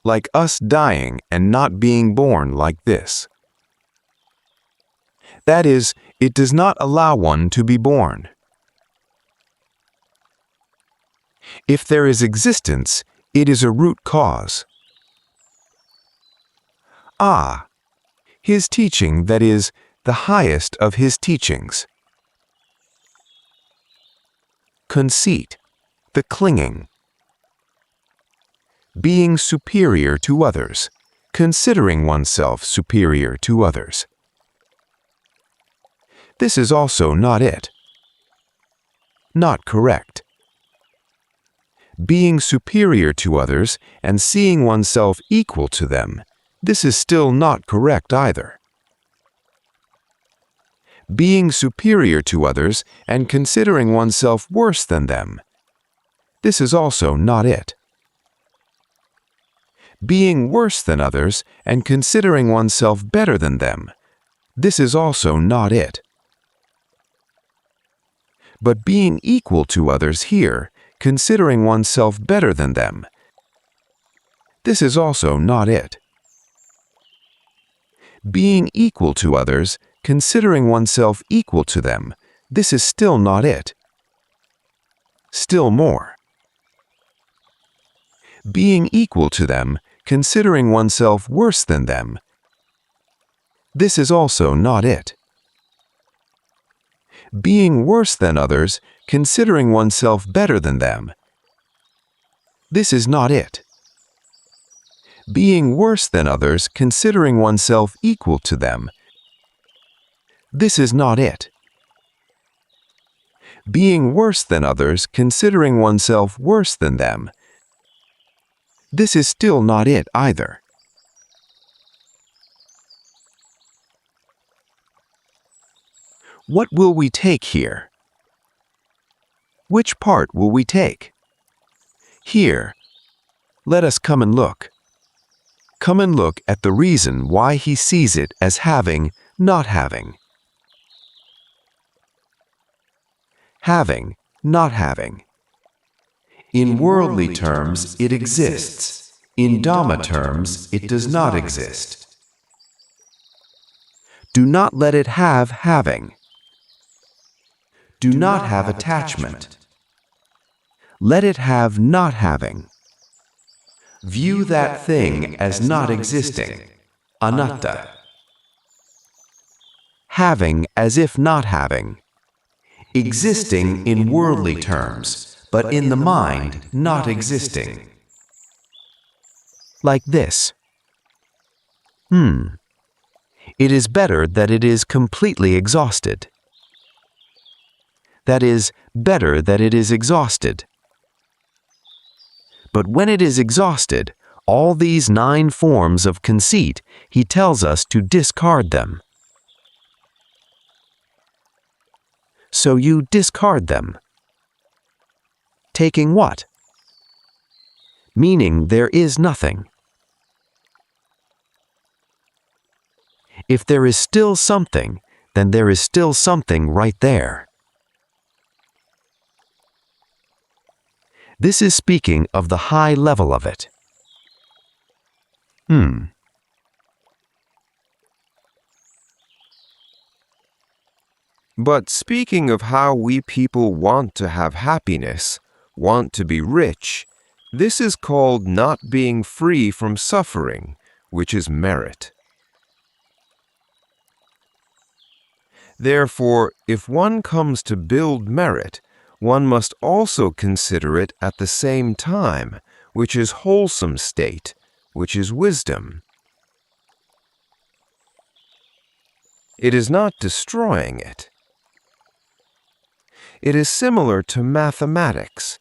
like us dying and not being born like this. That is, it does not allow one to be born. If there is existence, it is a root cause. His teaching, that is, the highest of his teachings. Conceit, the clinging. Being superior to others, considering oneself superior to others. This is also not it. Not correct. Being superior to others and seeing oneself equal to them, this is still not correct either. Being superior to others and considering oneself worse than them, this is also not it. Being worse than others and considering oneself better than them, this is also not it. But being equal to others here, considering oneself better than them, this is also not it. Being equal to others, considering oneself equal to them, this is still not it. Still more. Being equal to them, considering oneself worse than them, this is also not it. Being worse than others, considering oneself better than them, this is not it. Being worse than others, considering oneself equal to them, this is not it. Being worse than others, considering oneself worse than them, this is still not it either. What will we take here? Which part will we take? Here, let us come and look. Come and look at the reason why he sees it as having, not having. Having, not having. In worldly terms, it exists. In Dhamma terms, it does not exist. Do not let it have having. Do not have attachment. Let it have not having. View that thing as not existing, anatta. Having as if not having. Existing in worldly terms, but in the mind not existing. Like this. It is better that it is completely exhausted. That is, better that it is exhausted. But when it is exhausted, all these 9 forms of conceit, he tells us to discard them. So you discard them. Taking what? Meaning there is nothing. If there is still something, then there is still something right there. This is speaking of the high level of it. But speaking of how we people want to have happiness, want to be rich, this is called not being free from suffering, which is merit. Therefore, if one comes to build merit, one must also consider it at the same time, which is wholesome state, which is wisdom. It is not destroying it. It is similar to mathematics.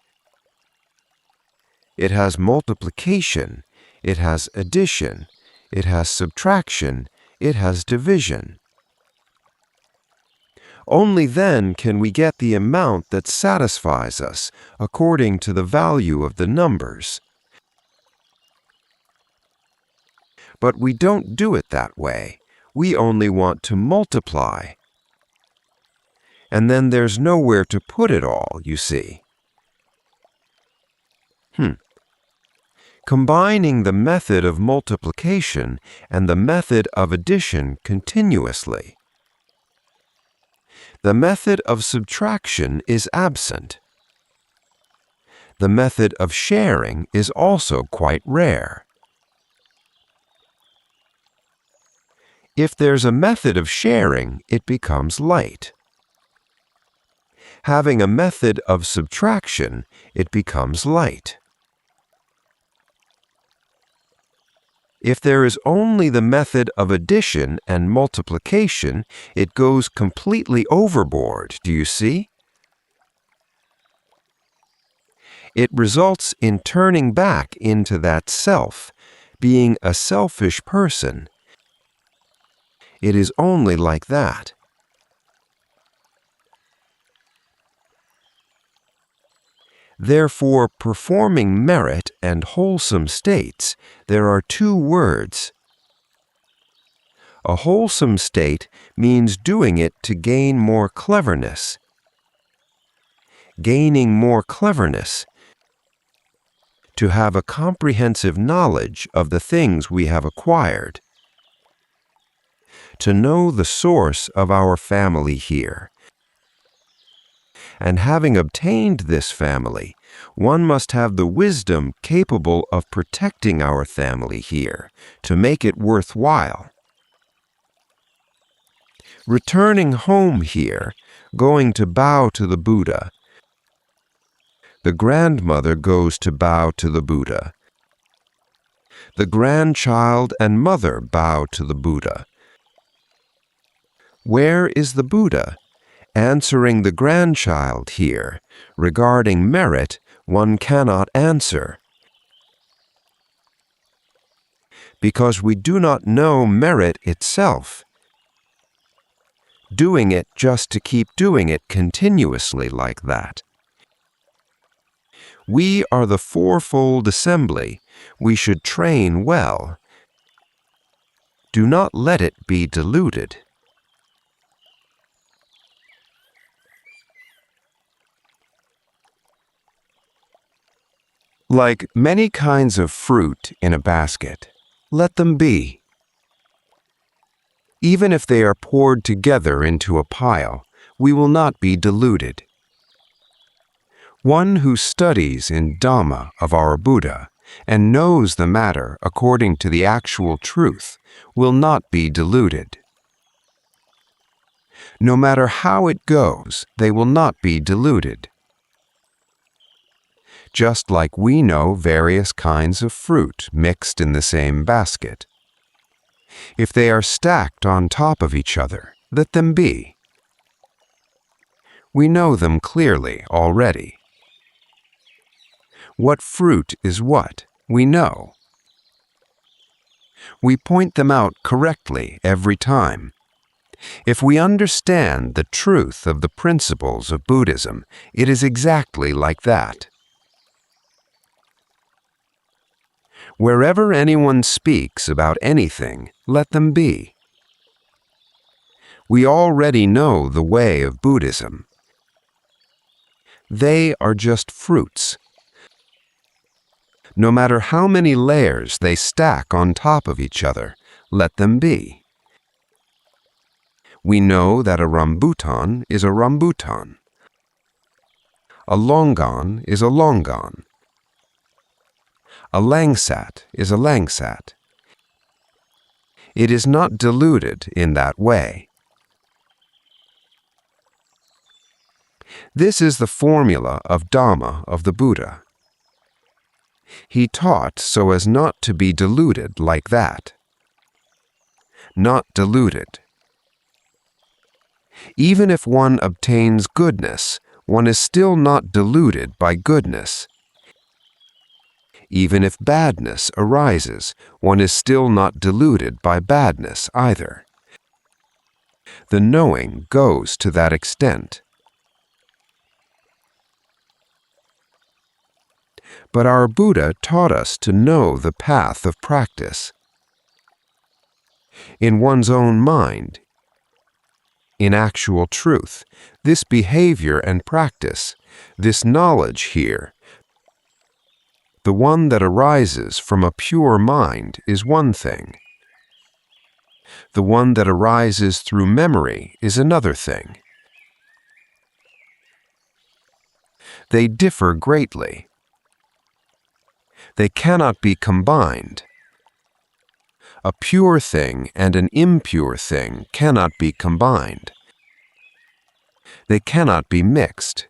It has multiplication, it has addition, it has subtraction, it has division. Only then can we get the amount that satisfies us according to the value of the numbers. But we don't do it that way. We only want to multiply. And then there's nowhere to put it all, you see. combining the method of multiplication and the method of addition continuously. The method of subtraction is absent. The method of sharing is also quite rare. If there's a method of sharing, it becomes light. Having a method of subtraction, it becomes light. If there is only the method of addition and multiplication, it goes completely overboard, do you see? It results in turning back into that self, being a selfish person. It is only like that. Therefore, performing merit and wholesome states, there are two words. A wholesome state means doing it to gain more cleverness. Gaining more cleverness, to have a comprehensive knowledge of the things we have acquired. To know the source of our family here. And having obtained this family, one must have the wisdom capable of protecting our family here, to make it worthwhile. Returning home here, going to bow to the Buddha. The grandmother goes to bow to the Buddha. The grandchild and mother bow to the Buddha. Where is the Buddha? Answering the grandchild here, regarding merit, one cannot answer. Because we do not know merit itself. Doing it just to keep doing it continuously like that. We are the fourfold assembly. We should train well. Do not let it be diluted. Like many kinds of fruit in a basket, let them be. Even if they are poured together into a pile, we will not be diluted. One who studies in Dhamma of our Buddha and knows the matter according to the actual truth will not be diluted. No matter how it goes, they will not be diluted. Just like we know various kinds of fruit mixed in the same basket. If they are stacked on top of each other, let them be. We know them clearly already. What fruit is what, we know. We point them out correctly every time. If we understand the truth of the principles of Buddhism, it is exactly like that. Wherever anyone speaks about anything, let them be. We already know the way of Buddhism. They are just fruits. No matter how many layers they stack on top of each other, let them be. We know that a rambutan is a rambutan. A longan is a longan. A langsat is a langsat. It is not diluted in that way. This is the formula of Dhamma of the Buddha. He taught so as not to be diluted like that. Not diluted. Even if one obtains goodness, one is still not diluted by goodness. Even if badness arises, one is still not diluted by badness either. The knowing goes to that extent. But our Buddha taught us to know the path of practice. In one's own mind, in actual truth, this behavior and practice, this knowledge here, The one that arises from a pure mind is one thing. The one that arises through memory is another thing. They differ greatly. They cannot be combined. A pure thing and an impure thing cannot be combined. They cannot be mixed.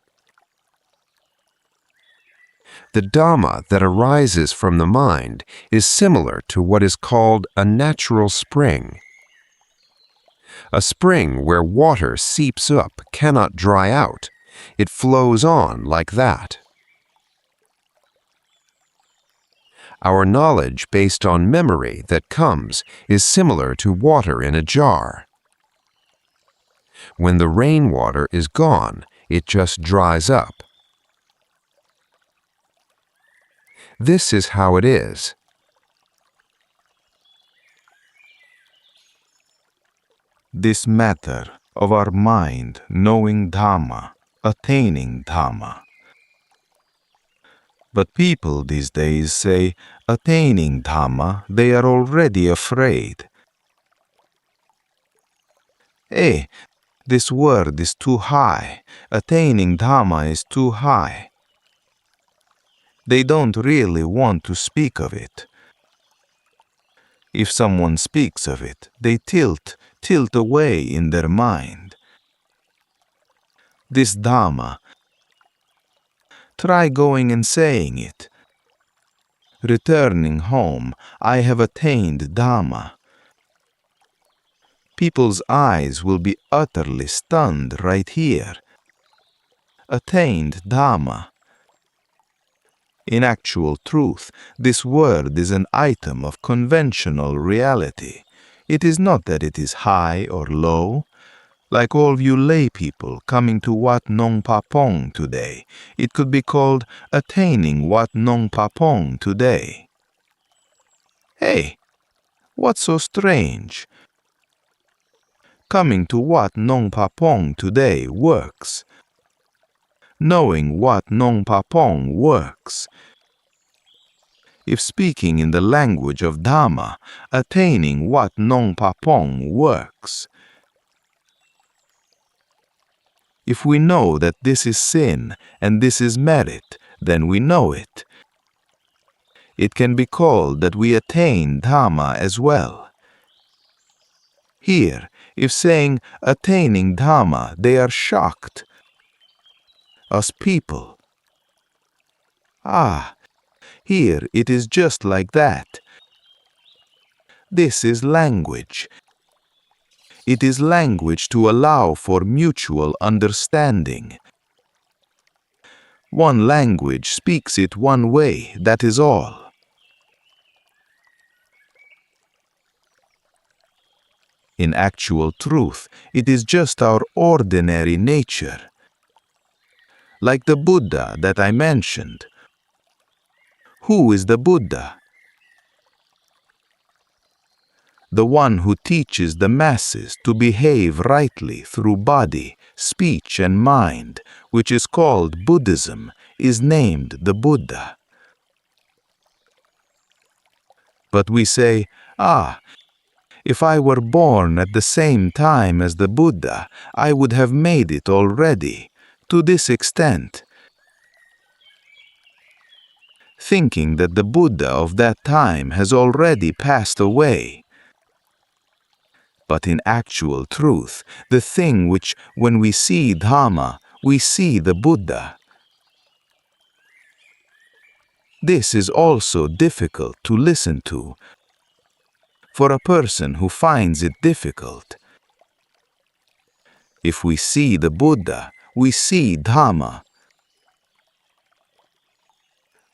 The Dhamma that arises from the mind is similar to what is called a natural spring. A spring where water seeps up cannot dry out. It flows on like that. Our knowledge based on memory that comes is similar to water in a jar. When the rainwater is gone, it just dries up. This is how it is. This matter of our mind knowing Dhamma, attaining Dhamma. But people these days say, attaining Dhamma, they are already afraid. This word is too high. Attaining Dhamma is too high. They don't really want to speak of it. If someone speaks of it, they tilt away in their mind. This Dhamma, try going and saying it. Returning home, I have attained Dhamma. People's eyes will be utterly stunned right here. Attained Dhamma. In actual truth, this word is an item of conventional reality. It is not that it is high or low. Like all you lay people coming to Wat Nong Papong today, it could be called attaining Wat Nong Papong today. Hey, what's so strange? Coming to Wat Nong Papong today works. Knowing Wat Nong Papong works. If speaking in the language of Dhamma, attaining Wat Nong Papong works. If we know that this is sin and this is merit, then we know it. It can be called that we attain Dhamma as well. Here, if saying attaining Dhamma, they are shocked. Us people. Here it is just like that. This is language. It is language to allow for mutual understanding. One language speaks it one way, that is all. In actual truth, it is just our ordinary nature. Like the Buddha that I mentioned. Who is the Buddha? The one who teaches the masses to behave rightly through body, speech and mind, which is called Buddhism, is named the Buddha. But we say, if I were born at the same time as the Buddha, I would have made it already, to this extent. Thinking that the Buddha of that time has already passed away. But in actual truth, the thing which, when we see Dhamma, we see the Buddha. This is also difficult to listen to, for a person who finds it difficult. If we see the Buddha, we see Dhamma.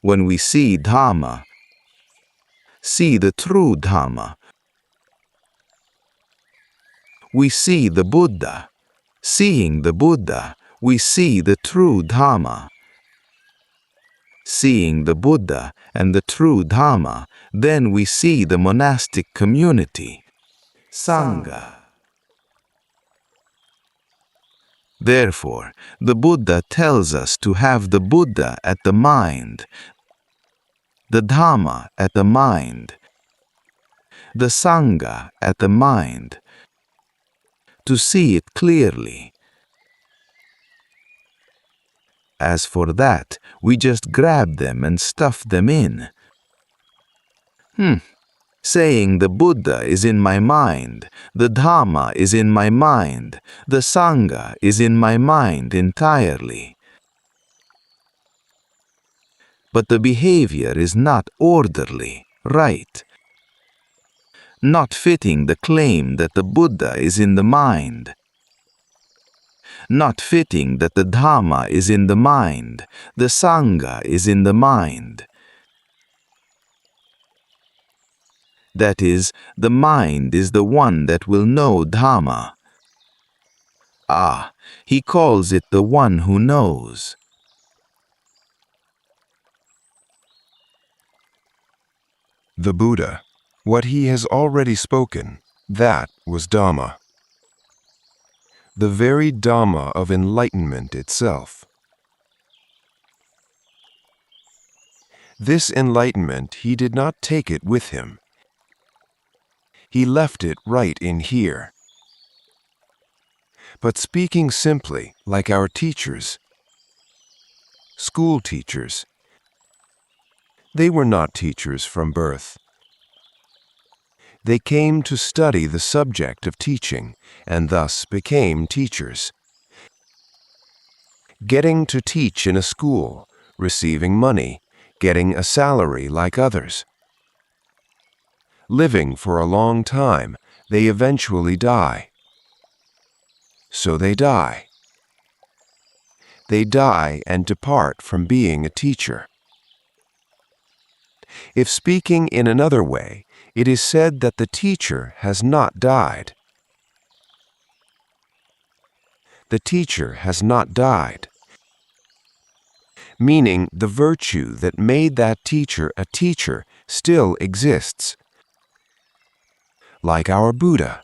When we see Dhamma, see the true Dhamma, we see the Buddha. Seeing the Buddha, we see the true Dhamma. Seeing the Buddha and the true Dhamma, then we see the monastic community, Sangha. Therefore, the Buddha tells us to have the Buddha at the mind, the Dhamma at the mind, the Sangha at the mind, to see it clearly. As for that, we just grab them and stuff them in. Saying the Buddha is in my mind, the Dhamma is in my mind, the Sangha is in my mind entirely. But the behavior is not orderly, right? Not fitting the claim that the Buddha is in the mind. Not fitting that the Dhamma is in the mind, the Sangha is in the mind. That is, the mind is the one that will know Dhamma. He calls it the one who knows. The Buddha, what he has already spoken, that was Dhamma. The very Dhamma of enlightenment itself. This enlightenment, he did not take it with him. He left it right in here. But speaking simply, like our teachers, school teachers, they were not teachers from birth. They came to study the subject of teaching, and thus became teachers. Getting to teach in a school, receiving money, getting a salary like others. Living for a long time, they eventually die. So they die. They die and depart from being a teacher. If speaking in another way, it is said that the teacher has not died. The teacher has not died, meaning the virtue that made that teacher a teacher still exists. Like our Buddha.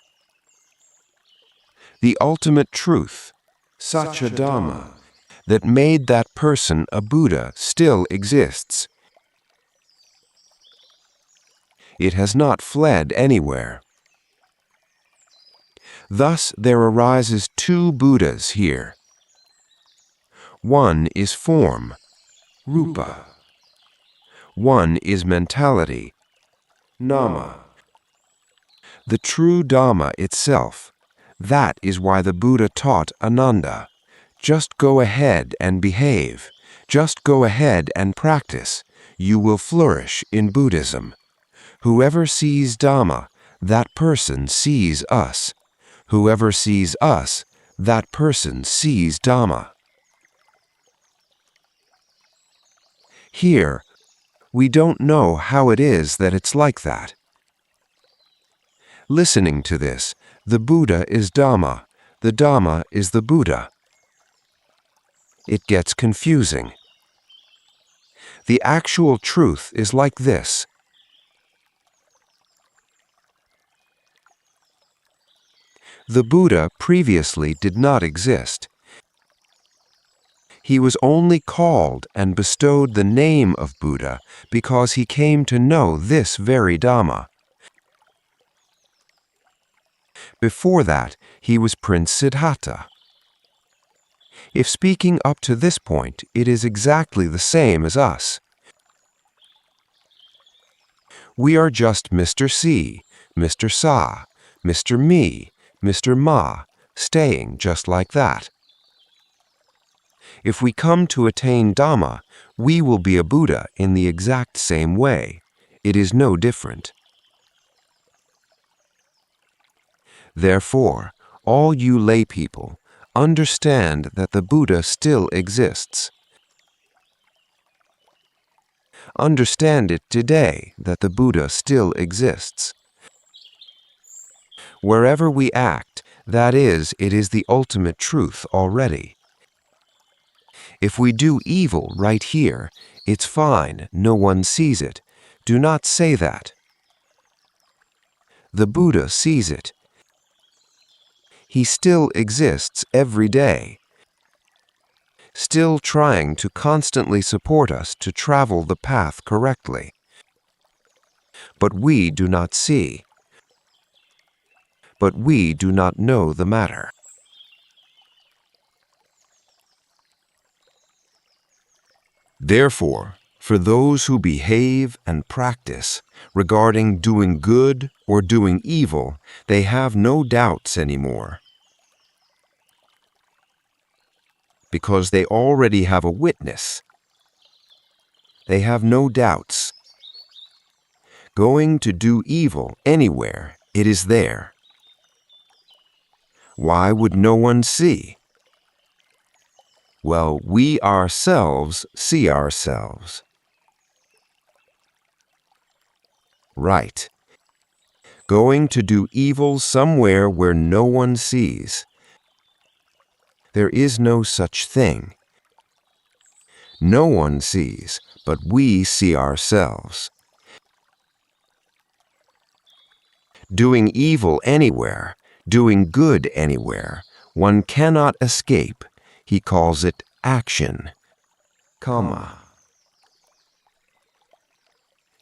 The ultimate truth, Sabbadānaṃ, that made that person a Buddha still exists. It has not fled anywhere. Thus there arises two Buddhas here. One is form, rupa. One is mentality, nama. The true Dhamma itself. That is why the Buddha taught Ananda. Just go ahead and behave. Just go ahead and practice. You will flourish in Buddhism. Whoever sees Dhamma, that person sees us. Whoever sees us, that person sees Dhamma. Here, we don't know how it is that it's like that. Listening to this, the Buddha is Dhamma, the Dhamma is the Buddha. It gets confusing. The actual truth is like this. The Buddha previously did not exist. He was only called and bestowed the name of Buddha because he came to know this very Dhamma. Before that, he was Prince Siddhartha. If speaking up to this point, it is exactly the same as us. We are just Mr. C, Mr. Sa, Mr. Me, Mr. Ma, staying just like that. If we come to attain Dhamma, we will be a Buddha in the exact same way. It is no different. Therefore, all you lay people, understand that the Buddha still exists. Understand it today that the Buddha still exists. Wherever we act, that is, it is the ultimate truth already. If we do evil right here, it's fine, no one sees it. Do not say that. The Buddha sees it. He still exists every day, still trying to constantly support us to travel the path correctly. but we do not see. But we do not know the matter. Therefore, for those who behave and practice regarding doing good or doing evil, they have no doubts anymore, because they already have a witness. They have no doubts. Going to do evil anywhere, it is there. Why would no one see? Well, we ourselves see ourselves. Right. Going to do evil somewhere where no one sees. There is no such thing. No one sees, but we see ourselves. Doing evil anywhere, doing good anywhere, one cannot escape. He calls it action. Karma.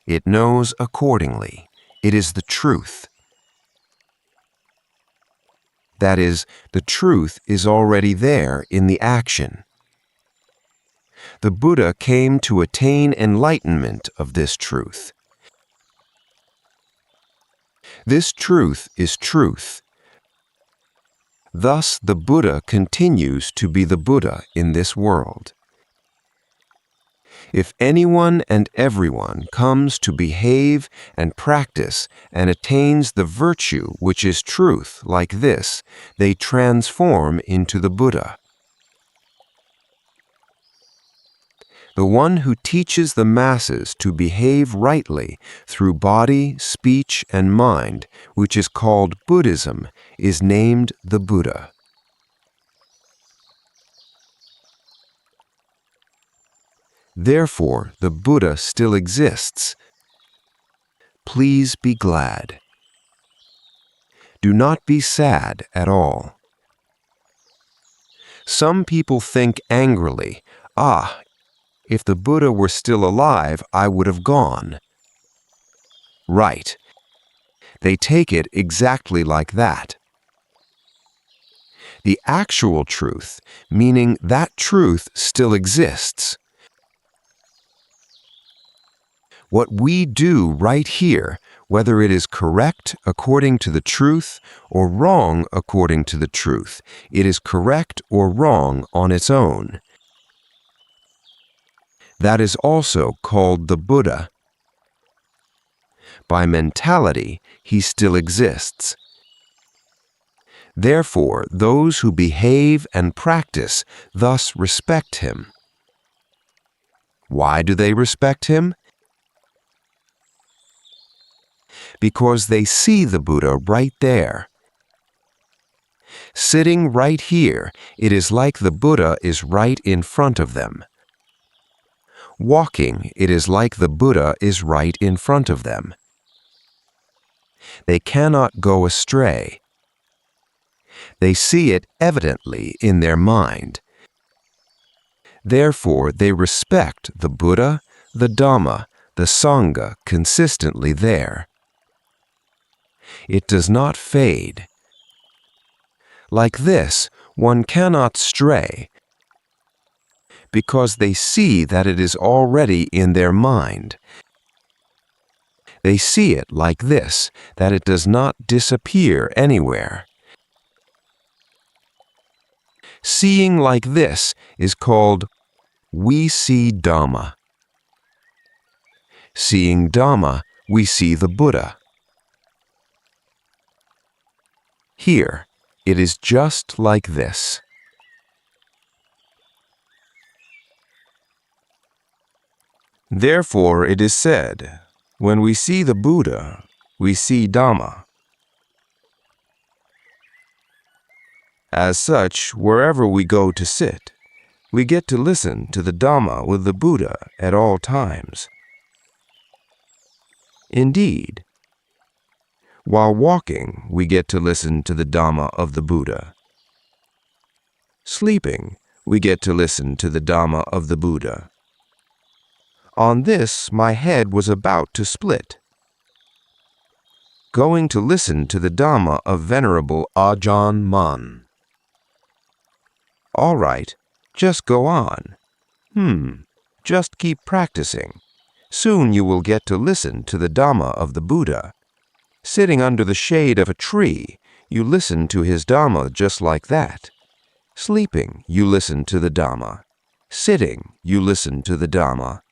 It knows accordingly. It is the truth. That is, the truth is already there in the action. The Buddha came to attain enlightenment of this truth. This truth is truth. Thus, the Buddha continues to be the Buddha in this world. If anyone and everyone comes to behave and practice and attains the virtue which is truth like this, they transform into the Buddha. The one who teaches the masses to behave rightly through body, speech, and mind, which is called Buddhism, is named the Buddha. Therefore, the Buddha still exists. Please be glad. Do not be sad at all. Some people think angrily, if the Buddha were still alive, I would have gone. Right. They take it exactly like that. The actual truth, meaning that truth still exists. What we do right here, whether it is correct according to the truth or wrong according to the truth, it is correct or wrong on its own. That is also called the Buddha. By mentality, he still exists. Therefore, those who behave and practice thus respect him. Why do they respect him? Because they see the Buddha right there. Sitting right here, it is like the Buddha is right in front of them. Walking, it is like the Buddha is right in front of them. They cannot go astray. They see it evidently in their mind. Therefore, they respect the Buddha, the Dhamma, the Sangha consistently there. It does not fade. Like this, one cannot stray, because they see that it is already in their mind. They see it like this, that it does not disappear anywhere. Seeing like this is called we see Dhamma. Seeing Dhamma, we see the Buddha. Here, it is just like this. Therefore it is said, when we see the Buddha, we see Dhamma. As such, wherever we go to sit, we get to listen to the Dhamma with the Buddha at all times. Indeed, while walking, we get to listen to the Dhamma of the Buddha. Sleeping, we get to listen to the Dhamma of the Buddha. On this, my head was about to split. going to listen to the Dhamma of Venerable AJAHN. All right, just go on. Just keep practicing. Soon you will get to listen to the Dhamma of the Buddha. Sitting under the shade of a tree, you listen to his Dhamma just like that. Sleeping, you listen to the Dhamma. Sitting, you listen to the Dhamma.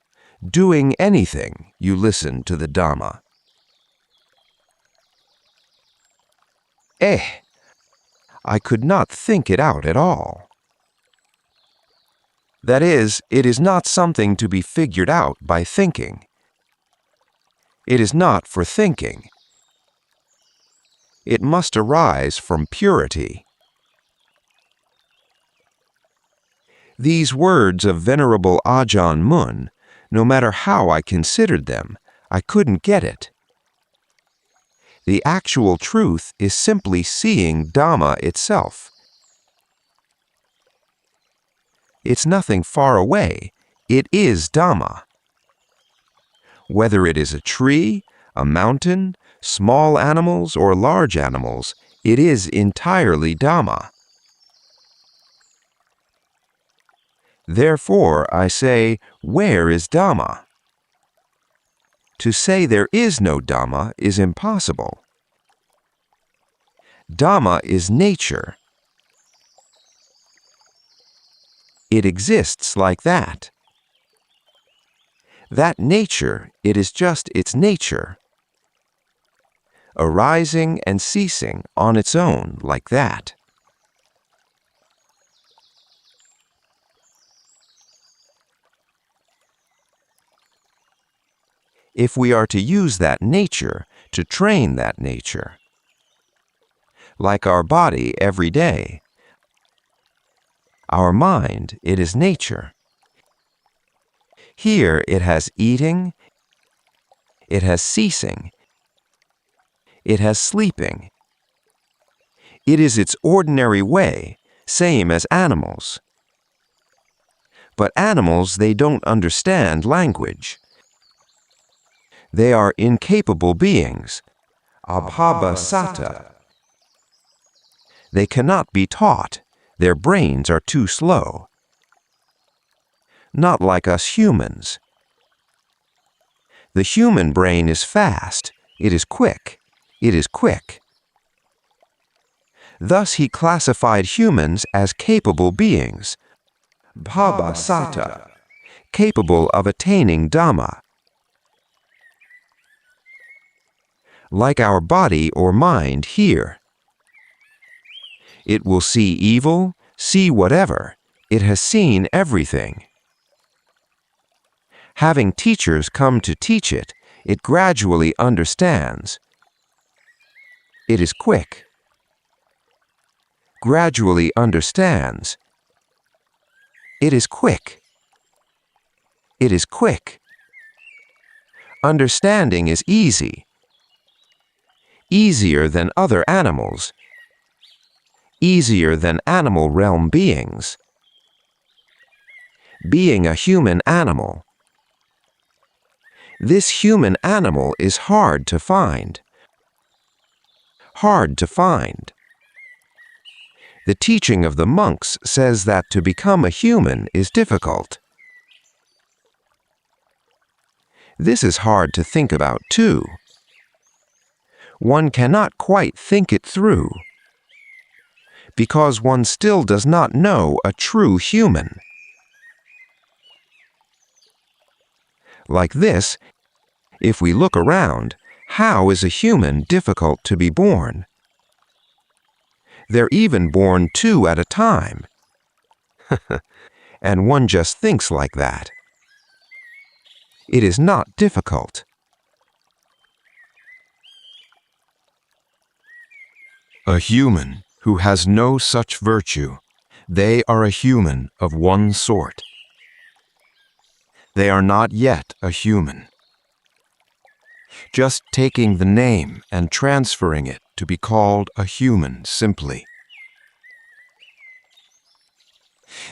Doing anything, you listen to the Dhamma. I could not think it out at all. That is, it is not something to be figured out by thinking. It is not for thinking. It must arise from purity. These words of Venerable AJAHN, no matter how I considered them, I couldn't get it. The actual truth is simply seeing Dhamma itself. It's nothing far away. It is Dhamma. Whether it is a tree, a mountain, small animals, or large animals, it is entirely Dhamma. Therefore, I say, where is Dhamma? To say there is no Dhamma is impossible. Dhamma is nature. It exists like that. That nature, it is just its nature. Arising and ceasing on its own like that. If we are to use that nature, to train that nature, like our body every day, our mind, it is nature. Here it has eating, it has ceasing, it has sleeping. It is its ordinary way, same as animals. But animals, they don't understand language. They are incapable beings, abhava. They cannot be taught. Their brains are too slow. Not like us humans. The human brain is fast. It is quick. It is quick. Thus he classified humans as capable beings, bhava, capable of attaining Dhamma. Like our body or mind here. It will see evil, see whatever. It has seen everything. Having teachers come to teach it, it gradually understands. It is quick. Gradually understands. It is quick. It is quick. Understanding is easy. Easier than other animals. Easier than animal realm beings. Being a human animal. This human animal is hard to find. Hard to find. The teaching of the monks says that to become a human is difficult. This is hard to think about too. One cannot quite think it through, because one still does not know a true human. Like this, if we look around, how is a human difficult to be born? They're even born two at a time. And one just thinks like that. It is not difficult. A human who has no such virtue, they are a human of one sort. They are not yet a human. Just taking the name and transferring it to be called a human simply.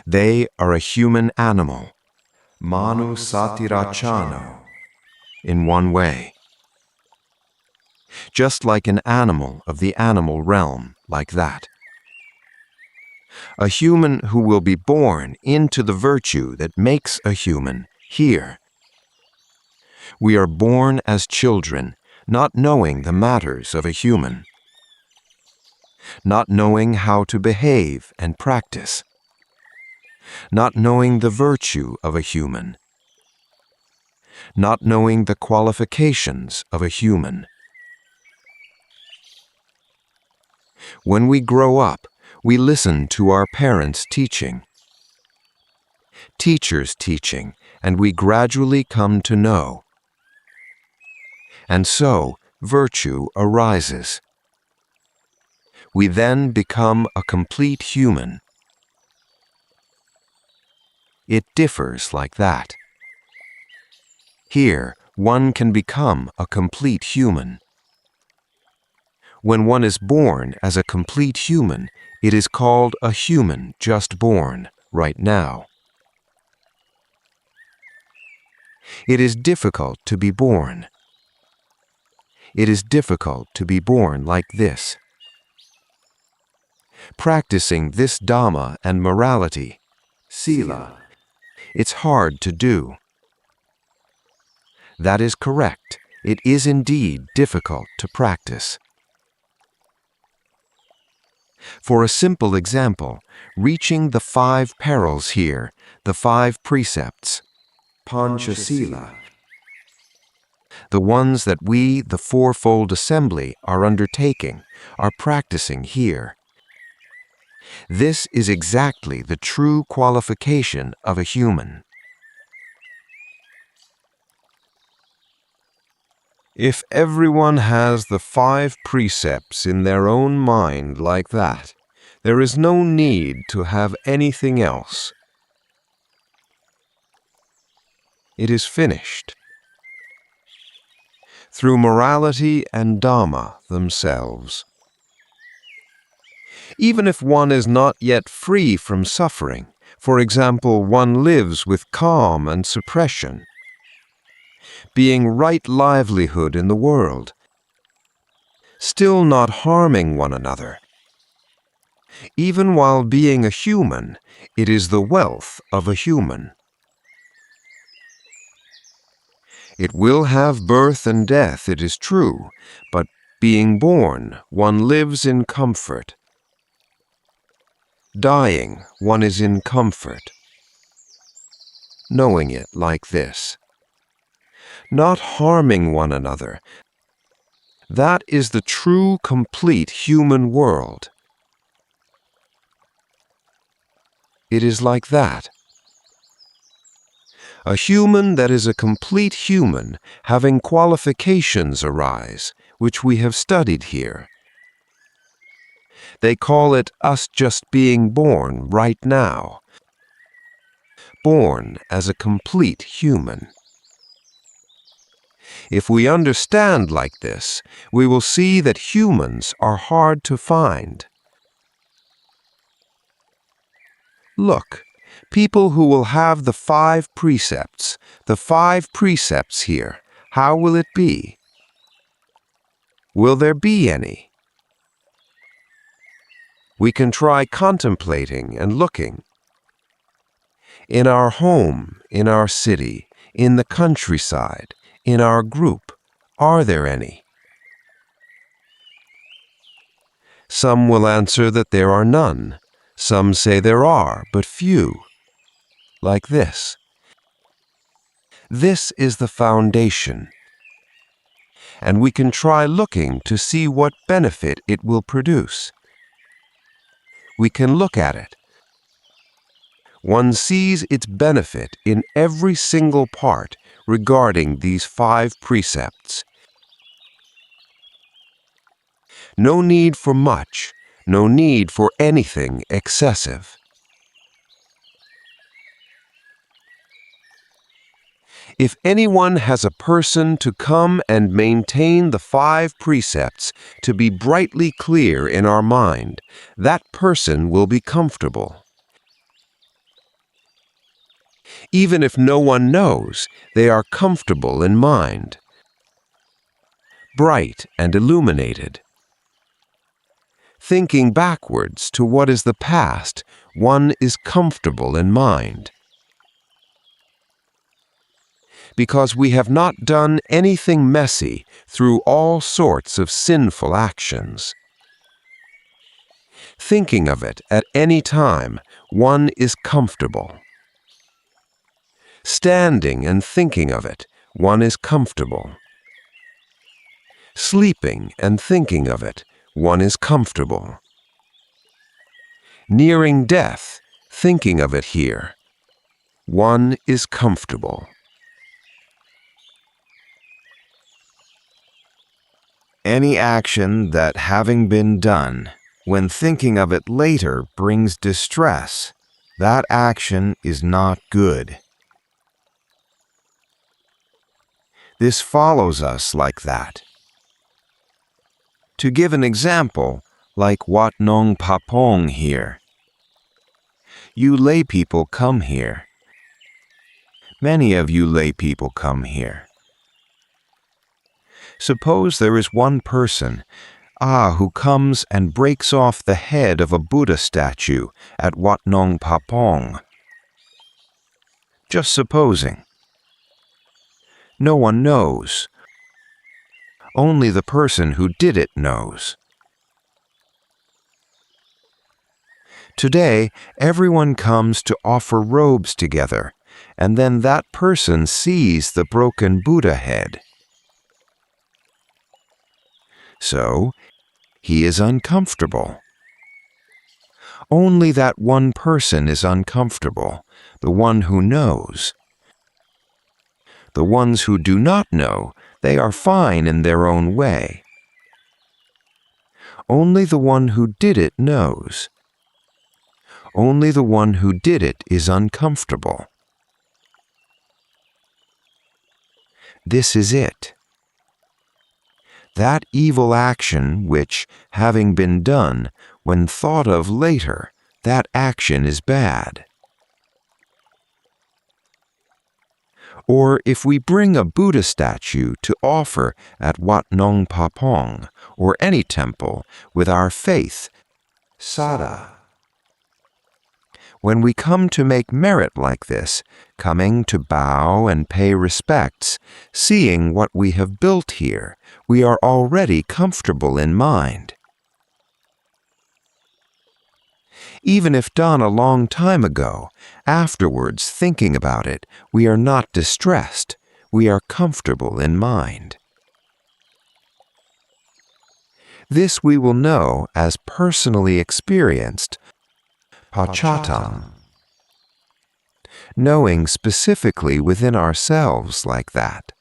They are a human animal, manu satirachano, in one way. just like an animal of the animal realm, like that. A human who will be born into the virtue that makes a human here. We are born as children, not knowing the matters of a human, not knowing how to behave and practice, not knowing the virtue of a human, not knowing the qualifications of a human. When we grow up, we listen to our parents' teaching, teachers' teaching, and we gradually come to know. And so, virtue arises. We then become a complete human. It differs like that. Here, one can become a complete human. When one is born as a complete human, it is called a human just born, right now. It is difficult to be born. It is difficult to be born like this. Practicing this Dhamma and morality, Sila, it's hard to do. That is correct. It is indeed difficult to practice. For a simple example, reaching the 5 perils here, the 5 precepts, Panchasila, the ones that we, the Fourfold Assembly, are undertaking, are practicing here. This is exactly the true qualification of a human. If everyone has the 5 precepts in their own mind like that, there is no need to have anything else. It is finished. Through morality and Dhamma themselves. Even if one is not yet free from suffering, for example, one lives with calm and suppression, being right livelihood in the world, still not harming one another. Even while being a human, it is the wealth of a human. It will have birth and death, it is true, but being born, one lives in comfort. Dying, one is in comfort. Knowing it like this. Not harming one another. That is the true, complete human world. It is like that. A human that is a complete human, having qualifications arise, which we have studied here. They call it us just being born right now. Born as a complete human. If we understand like this, we will see that humans are hard to find. Look, people who will have the 5 precepts, the 5 precepts here, how will it be? Will there be any? We can try contemplating and looking. In our home, in our city, in the countryside, in our group, are there any? Some will answer that there are none. Some say there are, but few. Like this. This is the foundation. And we can try looking to see what benefit it will produce. We can look at it. One sees its benefit in every single part regarding these 5 precepts. No need for much, no need for anything excessive. If anyone has a person to come and maintain the 5 precepts to be brightly clear in our mind, that person will be comfortable. Even if no one knows, they are comfortable in mind. bright and illuminated. Thinking backwards to what is the past, one is comfortable in mind. Because we have not done anything messy through all sorts of sinful actions. Thinking of it at any time, one is comfortable. Standing and thinking of it, one is comfortable. Sleeping and thinking of it, one is comfortable. Nearing death, thinking of it here, one is comfortable. Any action that, having been done, when thinking of it later brings distress, that action is not good. This follows us like that. To give an example, like Wat Nong Papong here. You lay people come here. Many of you lay people come here. Suppose there is one person, who comes and breaks off the head of a Buddha statue at Wat Nong Papong. Just supposing. No one knows. Only the person who did it knows. Today, everyone comes to offer robes together, and then that person sees the broken Buddha head. So, he is uncomfortable. Only that one person is uncomfortable, the one who knows. The ones who do not know, they are fine in their own way. Only the one who did it knows. Only the one who did it is uncomfortable. This is it. That evil action which, having been done, when thought of later, that action is bad. Or if we bring a Buddha statue to offer at Wat Nong Papong, or any temple, with our faith, Sada. When we come to make merit like this, coming to bow and pay respects, seeing what we have built here, we are already comfortable in mind. Even if done a long time ago, afterwards thinking about it, we are not distressed, we are comfortable in mind. This we will know as personally experienced Pachatam, knowing specifically within ourselves like that.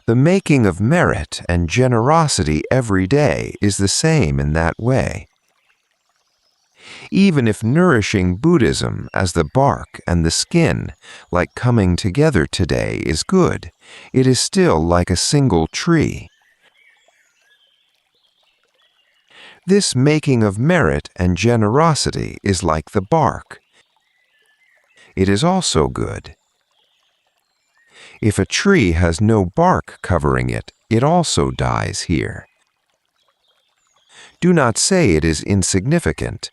The making of merit and generosity every day is the same in that way. Even if nourishing Buddhism as the bark and the skin, like coming together today, is good, it is still like a single tree. This making of merit and generosity is like the bark. It is also good. If a tree has no bark covering it, it also dies here. Do not say it is insignificant.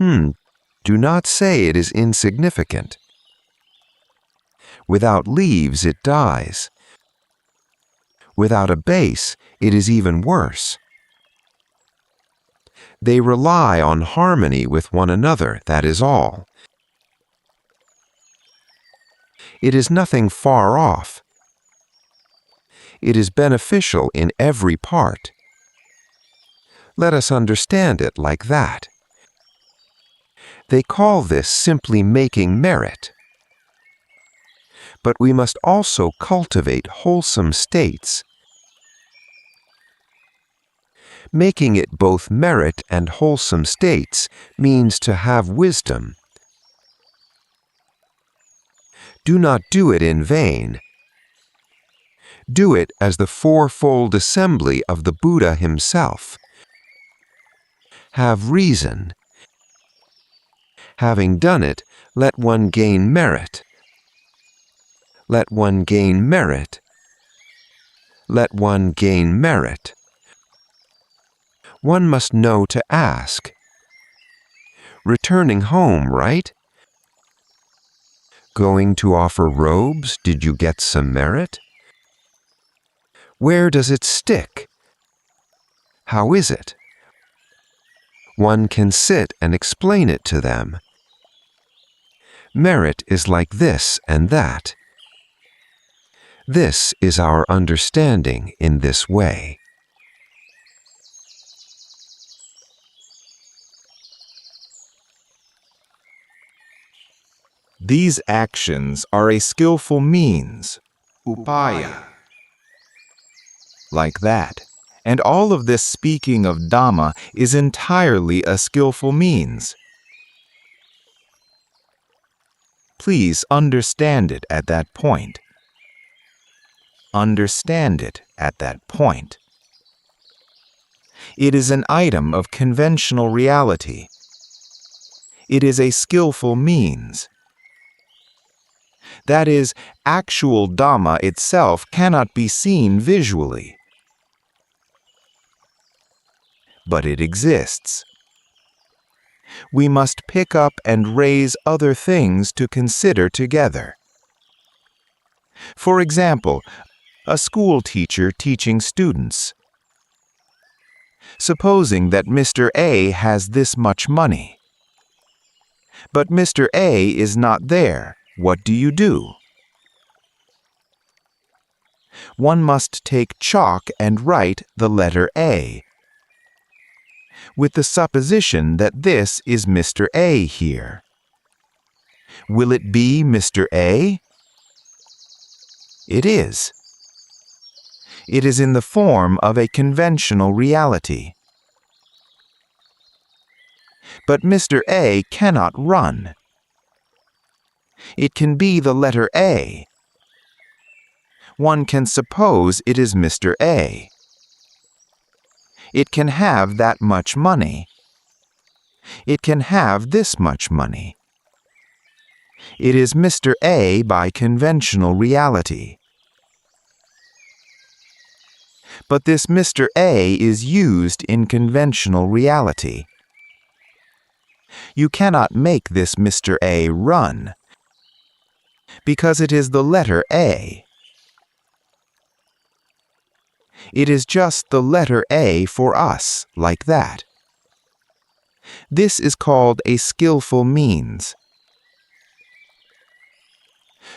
Do not say it is insignificant. Without leaves, it dies. Without a base, it is even worse. They rely on harmony with one another, that is all. It is nothing far off. It is beneficial in every part. Let us understand it like that. They call this simply making merit. But we must also cultivate wholesome states. Making it both merit and wholesome states means to have wisdom. Do not do it in vain. Do it as the fourfold assembly of the Buddha himself. Have reason. Having done it, let one gain merit, Let one gain merit. Let one gain merit. One must know to ask. Returning home, right? Going to offer robes, did you get some merit? Where does it stick? How is it? One can sit and explain it to them. Merit is like this and that. This is our understanding in this way. These actions are a skillful means, upaya. Like that. And all of this speaking of Dhamma is entirely a skillful means. Please understand it at that point. Understand it at that point. It is an item of conventional reality. It is a skillful means. That is, actual Dhamma itself cannot be seen visually. But it exists. We must pick up and raise other things to consider together. For example, a school teacher teaching students. Supposing that Mr. A has this much money. But Mr. A is not there. What do you do? One must take chalk and write the letter A, with the supposition that this is Mr. A here. Will it be Mr. A? It is. It is in the form of a conventional reality. But Mr. A cannot run. It can be the letter A. One can suppose it is Mr. A. It can have that much money. It can have this much money. It is Mr. A by conventional reality. But this Mr. A is used in conventional reality. You cannot make this Mr. A run, because it is the letter A. It is just the letter A for us, like that. This is called a skillful means.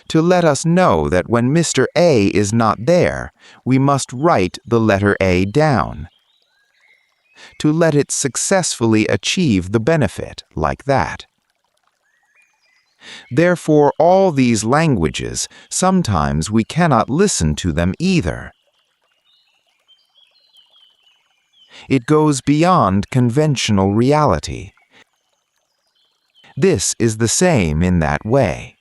To let us know that when Mr. A is not there, we must write the letter A down. To let it successfully achieve the benefit, like that. Therefore, all these languages, sometimes we cannot listen to them either. It goes beyond conventional reality. This is the same in that way.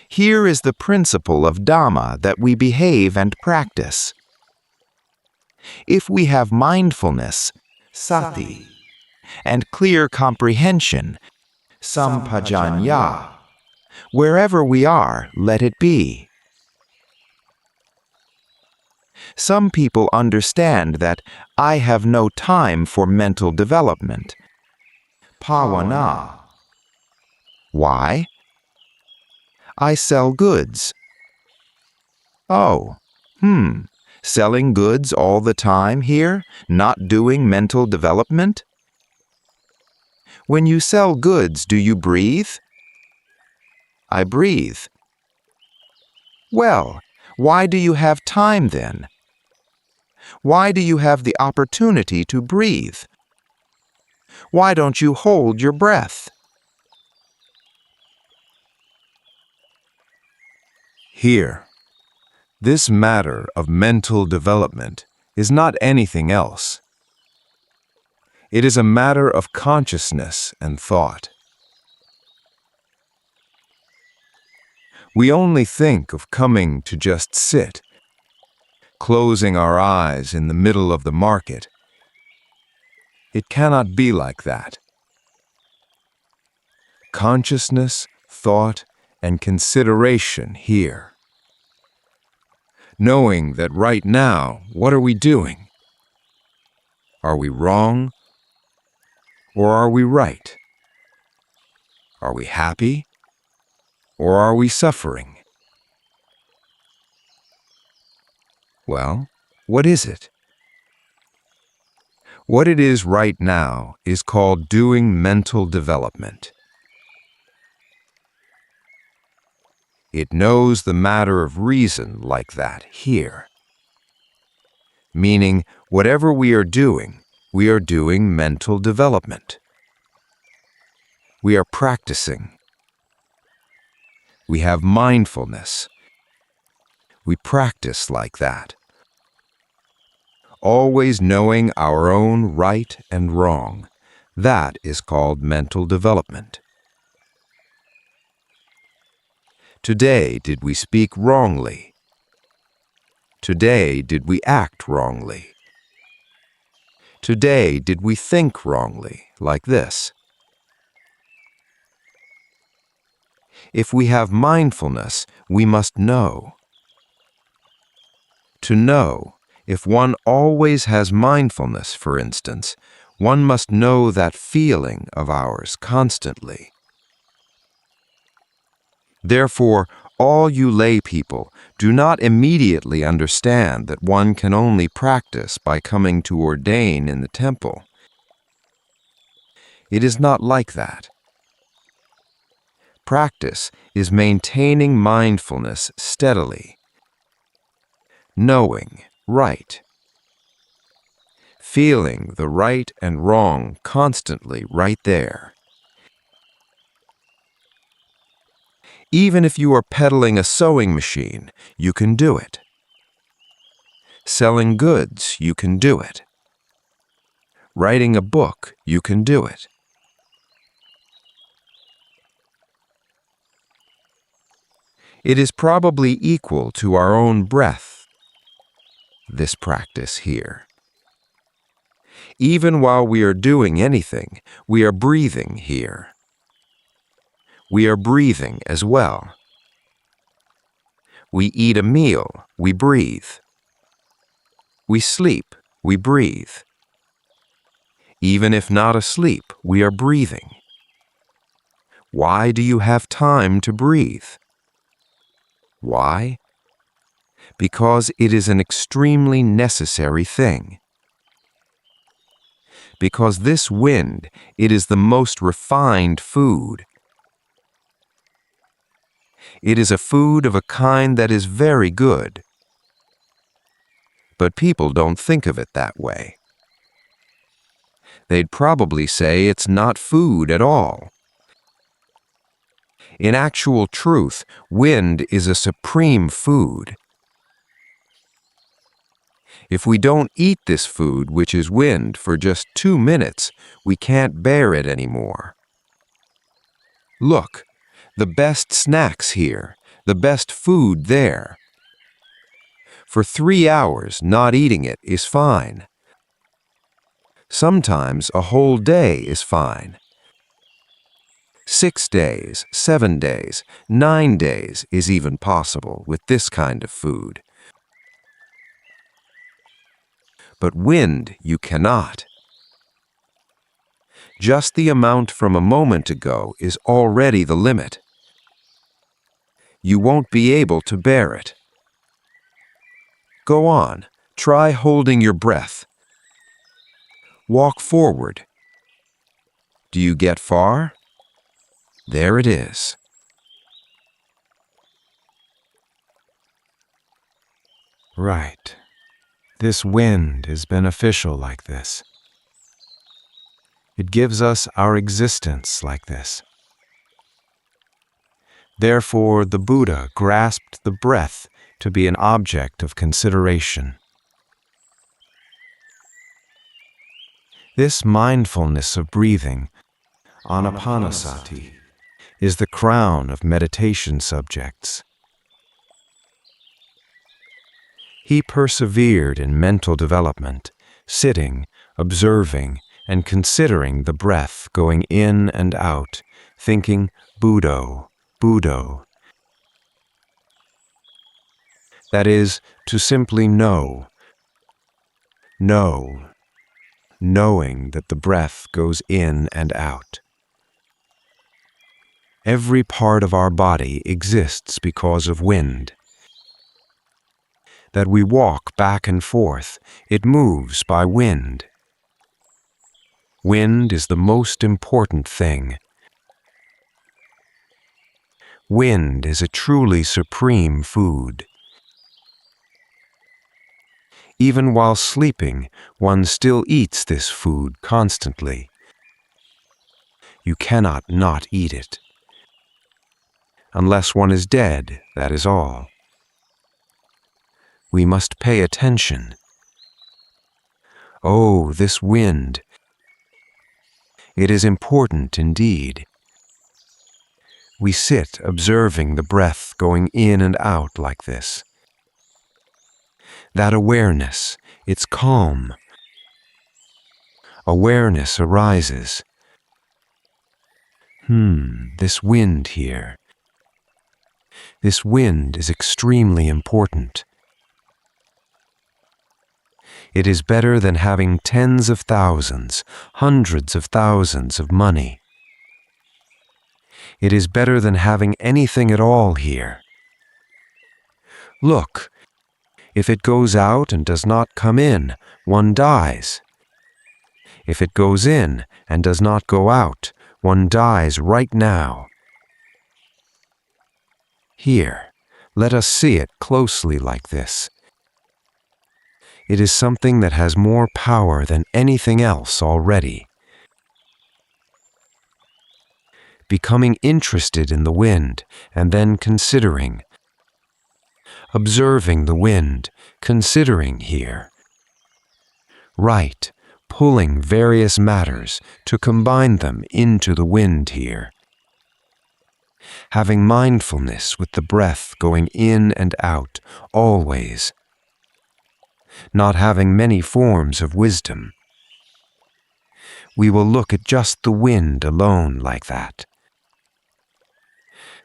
Here is the principle of Dhamma that we behave and practice. If we have mindfulness, sati, and clear comprehension, sampajanya, wherever we are, let it be. Some people understand that I have no time for mental development. Bhavana. Why? I sell goods. Oh, selling goods all the time here, not doing mental development? When you sell goods, do you breathe? I breathe. Well, why do you have time then? Why do you have the opportunity to breathe? Why don't you hold your breath? Here, this matter of mental development is not anything else. It is a matter of consciousness and thought. We only think of coming to just sit, closing our eyes in the middle of the market. It cannot be like that. consciousness, thought, and consideration here. Knowing that right now, what are we doing? Are we wrong or are we right? Are we happy or are we suffering? Well, what is it? What it is right now is called doing mental development. It knows the matter of reason like that here. Meaning, whatever we are doing mental development. We are practicing. We have mindfulness. We practice like that. Always knowing our own right and wrong. That is called mental development. Today, did we speak wrongly? Today, did we act wrongly? Today, did we think wrongly, like this? If we have mindfulness, we must know. To know, if one always has mindfulness, for instance, one must know that feeling of ours constantly. Therefore, all you lay people do not immediately understand that one can only practice by coming to ordain in the temple. It is not like that. Practice is maintaining mindfulness steadily, knowing right, feeling the right and wrong constantly right there. Even if you are peddling a sewing machine, you can do it. Selling goods, you can do it. Writing a book, you can do it. It is probably equal to our own breath, this practice here. Even while we are doing anything, we are breathing here. We are breathing as well. We eat a meal, we breathe. We sleep, we breathe. Even if not asleep, we are breathing. Why do you have time to breathe? Why? Because it is an extremely necessary thing. Because this wind, it is the most refined food. It is a food of a kind that is very good. But people don't think of it that way. They'd probably say it's not food at all. In actual truth, wind is a supreme food. If we don't eat this food, which is wind, for just 2 minutes, we can't bear it anymore. Look, the best snacks here, the best food there. For 3 hours, not eating it is fine. Sometimes a whole day is fine. 6 days, 7 days, 9 days is even possible with this kind of food. But wind, you cannot. Just the amount from a moment ago is already the limit. You won't be able to bear it. Go on, try holding your breath. Walk forward. Do you get far? There it is. Right. This wind is beneficial like this. It gives us our existence like this. Therefore, the Buddha grasped the breath to be an object of consideration. This mindfulness of breathing, anapanasati, is the crown of meditation subjects. He persevered in mental development, sitting, observing, and considering the breath going in and out, thinking Buddho, Buddho. That is, to simply know, knowing that the breath goes in and out. Every part of our body exists because of wind. That we walk back and forth, it moves by wind. Wind is the most important thing. Wind is a truly supreme food. Even while sleeping, one still eats this food constantly. You cannot not eat it. Unless one is dead, that is all. We must pay attention. Oh, this wind. It is important indeed. We sit observing the breath going in and out like this. That awareness, it's calm. Awareness arises. This wind here. This wind is extremely important. It is better than having tens of thousands, hundreds of thousands of money. It is better than having anything at all here. Look, if it goes out and does not come in, one dies. If it goes in and does not go out, one dies right now. Here, let us see it closely like this. It is something that has more power than anything else already. Becoming interested in the wind and then considering. Observing the wind, considering here. Right, pulling various matters to combine them into the wind here. Having mindfulness with the breath going in and out, always. Not having many forms of wisdom. We will look at just the wind alone like that.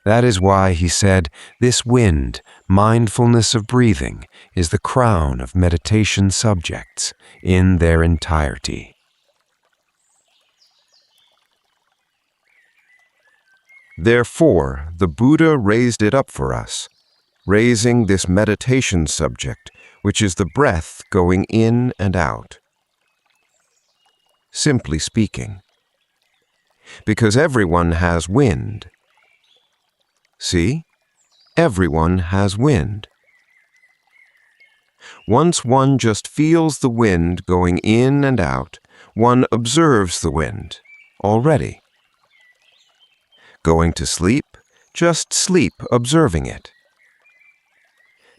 That is why he said, this wind, mindfulness of breathing, is the crown of meditation subjects in their entirety. Therefore, the Buddha raised it up for us, raising this meditation subject, which is the breath going in and out. Simply speaking, because everyone has wind. See? Everyone has wind. Once one just feels the wind going in and out, one observes the wind already. Going to sleep, just sleep observing it.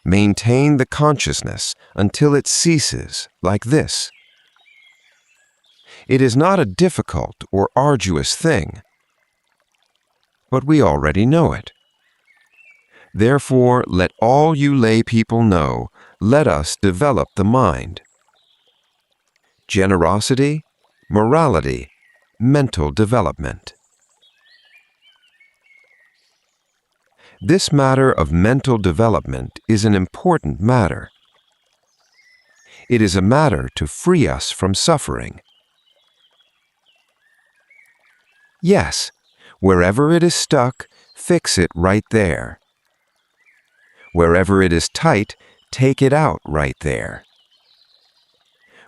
Maintain the consciousness until it ceases, like this. It is not a difficult or arduous thing, but we already know it. Therefore, let all you lay people know, let us develop the mind. Generosity, morality, mental development. This matter of mental development is an important matter. It is a matter to free us from suffering. Yes, wherever it is stuck, fix it right there. Wherever it is tight, take it out right there.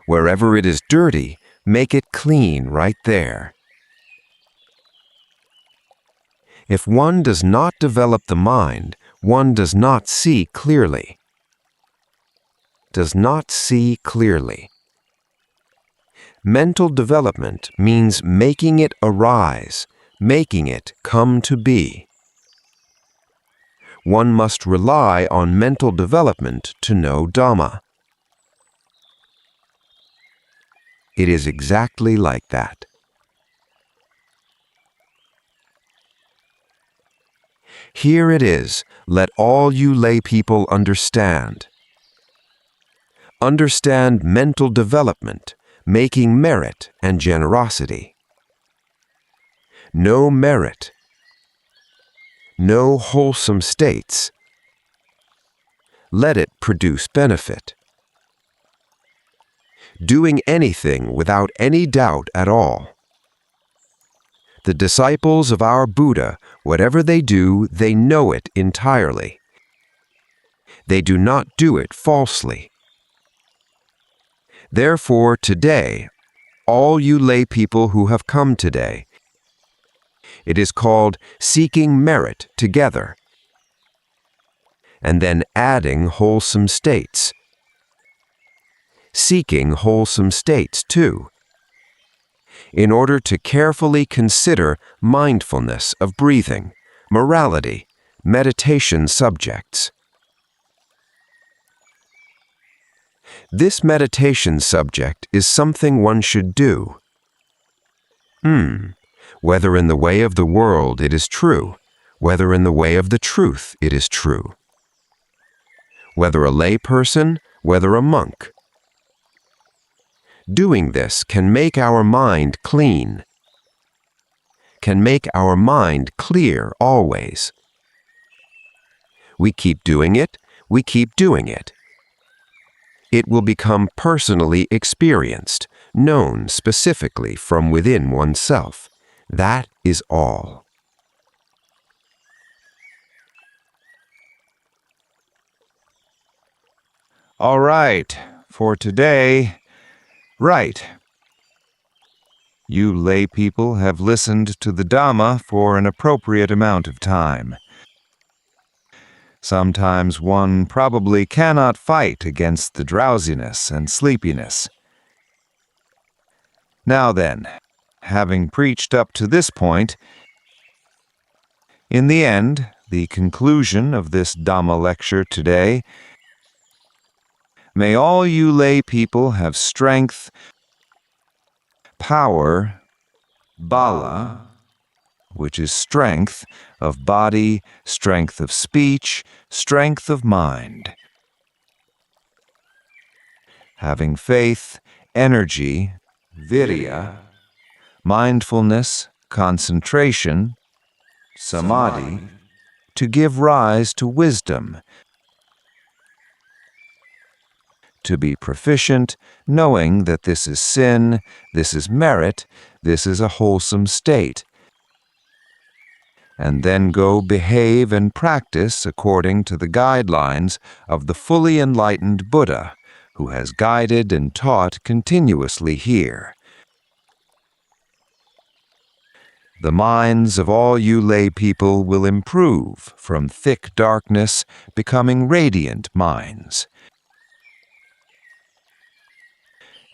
Wherever it is dirty, make it clean right there. If one does not develop the mind, one does not see clearly. Does not see clearly. Mental development means making it arise, making it come to be. One must rely on mental development to know Dhamma. It is exactly like that. Here it is, let all you lay people understand. Understand mental development, making merit and generosity. No merit, no wholesome states. Let it produce benefit. Doing anything without any doubt at all. The disciples of our Buddha, whatever they do, they know it entirely. They do not do it falsely. Therefore, today, all you lay people who have come today, it is called seeking merit together, and then adding wholesome states. Seeking wholesome states too, in order to carefully consider mindfulness of breathing, morality, meditation subjects. This meditation subject is something one should do. Whether in the way of the world it is true, whether in the way of the truth it is true. Whether a lay person, whether a monk. Doing this can make our mind clean, can make our mind clear always. We keep doing it, we keep doing it. It will become personally experienced, known specifically from within oneself. That is all. All right, for today, right. You lay people have listened to the Dhamma for an appropriate amount of time. Sometimes one probably cannot fight against the drowsiness and sleepiness. Now then, having preached up to this point, in the end, the conclusion of this Dhamma lecture today, may all you lay people have strength, power, bala, which is strength of body, strength of speech, strength of mind. Having faith, energy, virya, mindfulness, concentration, samadhi, to give rise to wisdom, to be proficient, knowing that this is sin, this is merit, this is a wholesome state, and then go behave and practice according to the guidelines of the fully enlightened Buddha, who has guided and taught continuously here. The minds of all you lay people will improve from thick darkness, becoming radiant minds.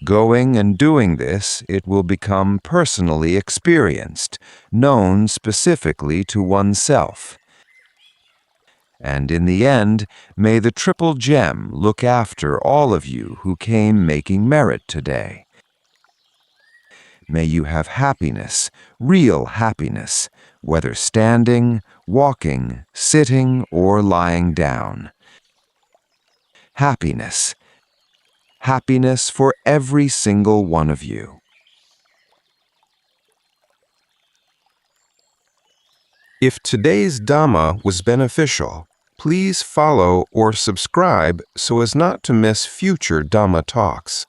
Going and doing this, it will become personally experienced, known specifically to oneself. And in the end, may the Triple Gem look after all of you who came making merit today. May you have happiness, real happiness, whether standing, walking, sitting, or lying down. Happiness. Happiness for every single one of you. If today's Dhamma was beneficial, please follow or subscribe so as not to miss future Dhamma talks.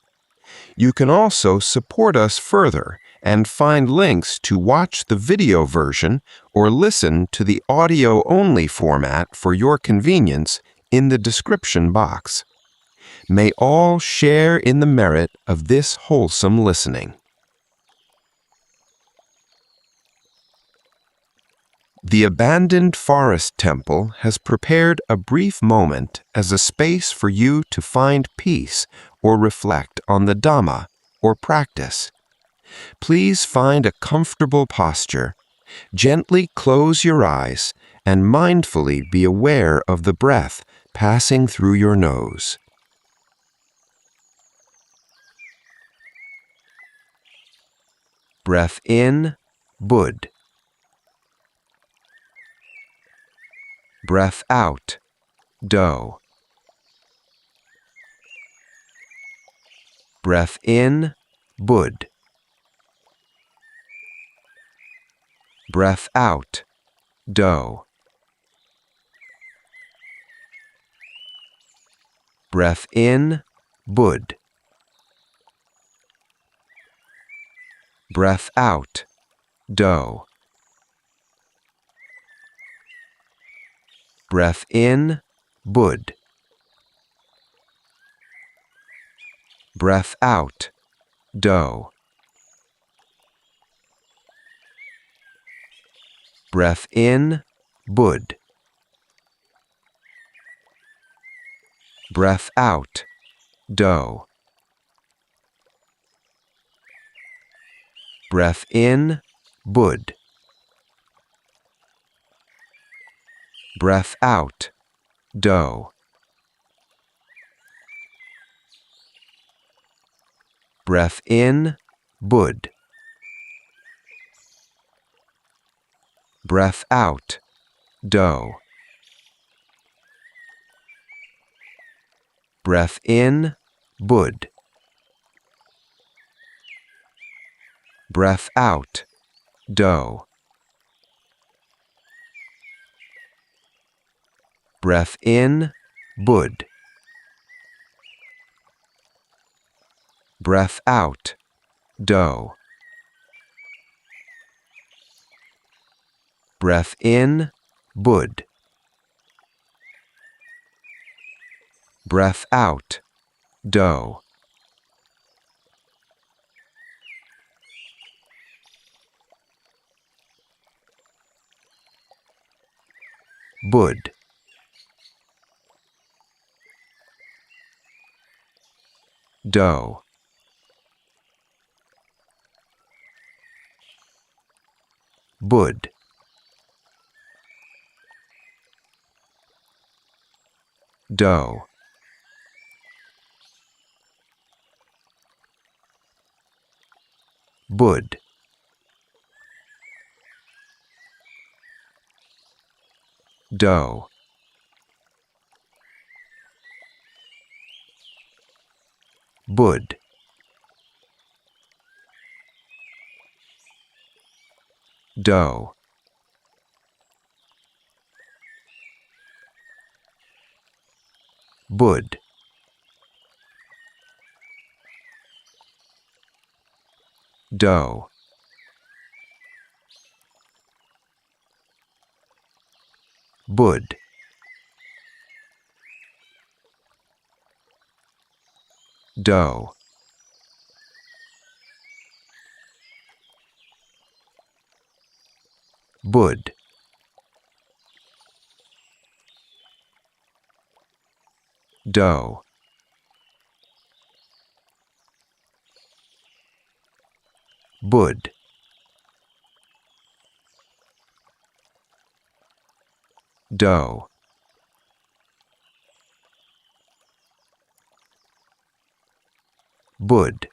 You can also support us further and find links to watch the video version or listen to the audio-only format for your convenience in the description box. May all share in the merit of this wholesome listening. The abandoned forest temple has prepared a brief moment as a space for you to find peace or reflect on the Dhamma or practice. Please find a comfortable posture, gently close your eyes, and mindfully be aware of the breath passing through your nose. Breath in, Bud. Breath out, Do. Breath in, Bud. Breath out, Do. Breath in, Bud. Breath out, Do. Breath in, Bud. Breath out, Do. Breath in, Bud. Breath out, Do. Breath in, Bud. Breath out, Do. Breath in, Bud. Breath out, Do. Breath in, Bud. Breath out, Do. Breath in, Bud. Breath out, Do. Breath in, Bud. Breath out, Do. Bud. Do. Bud. Do. Bud. Do. Bud. Do. Bud. Do. Bud. Do. Bud. Do. Bud. Do. Bud.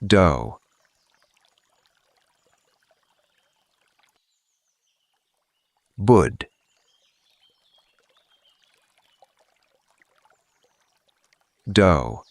Do. Bud. Do.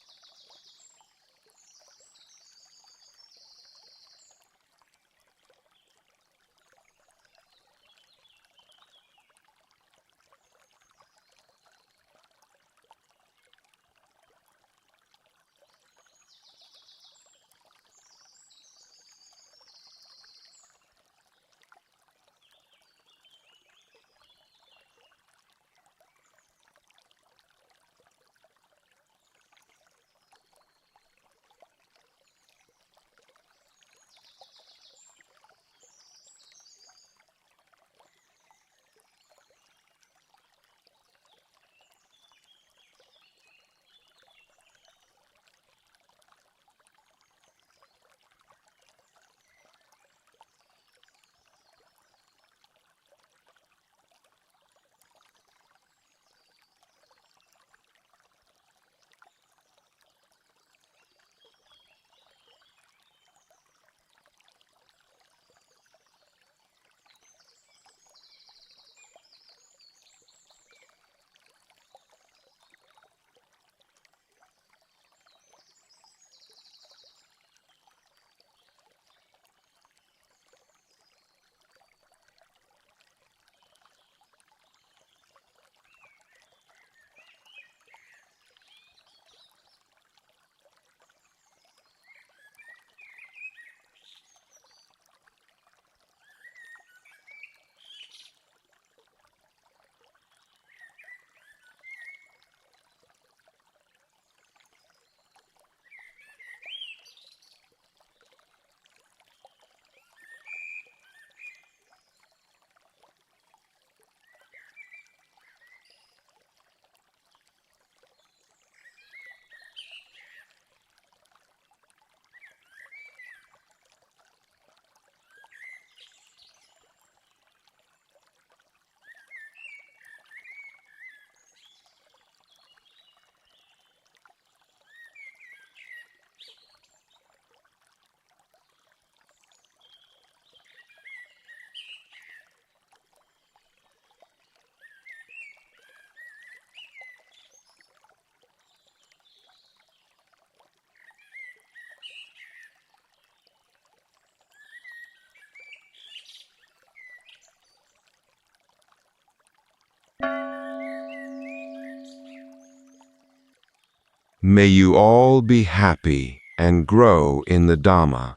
May you all be happy and grow in the Dhamma.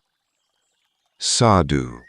Sadhu.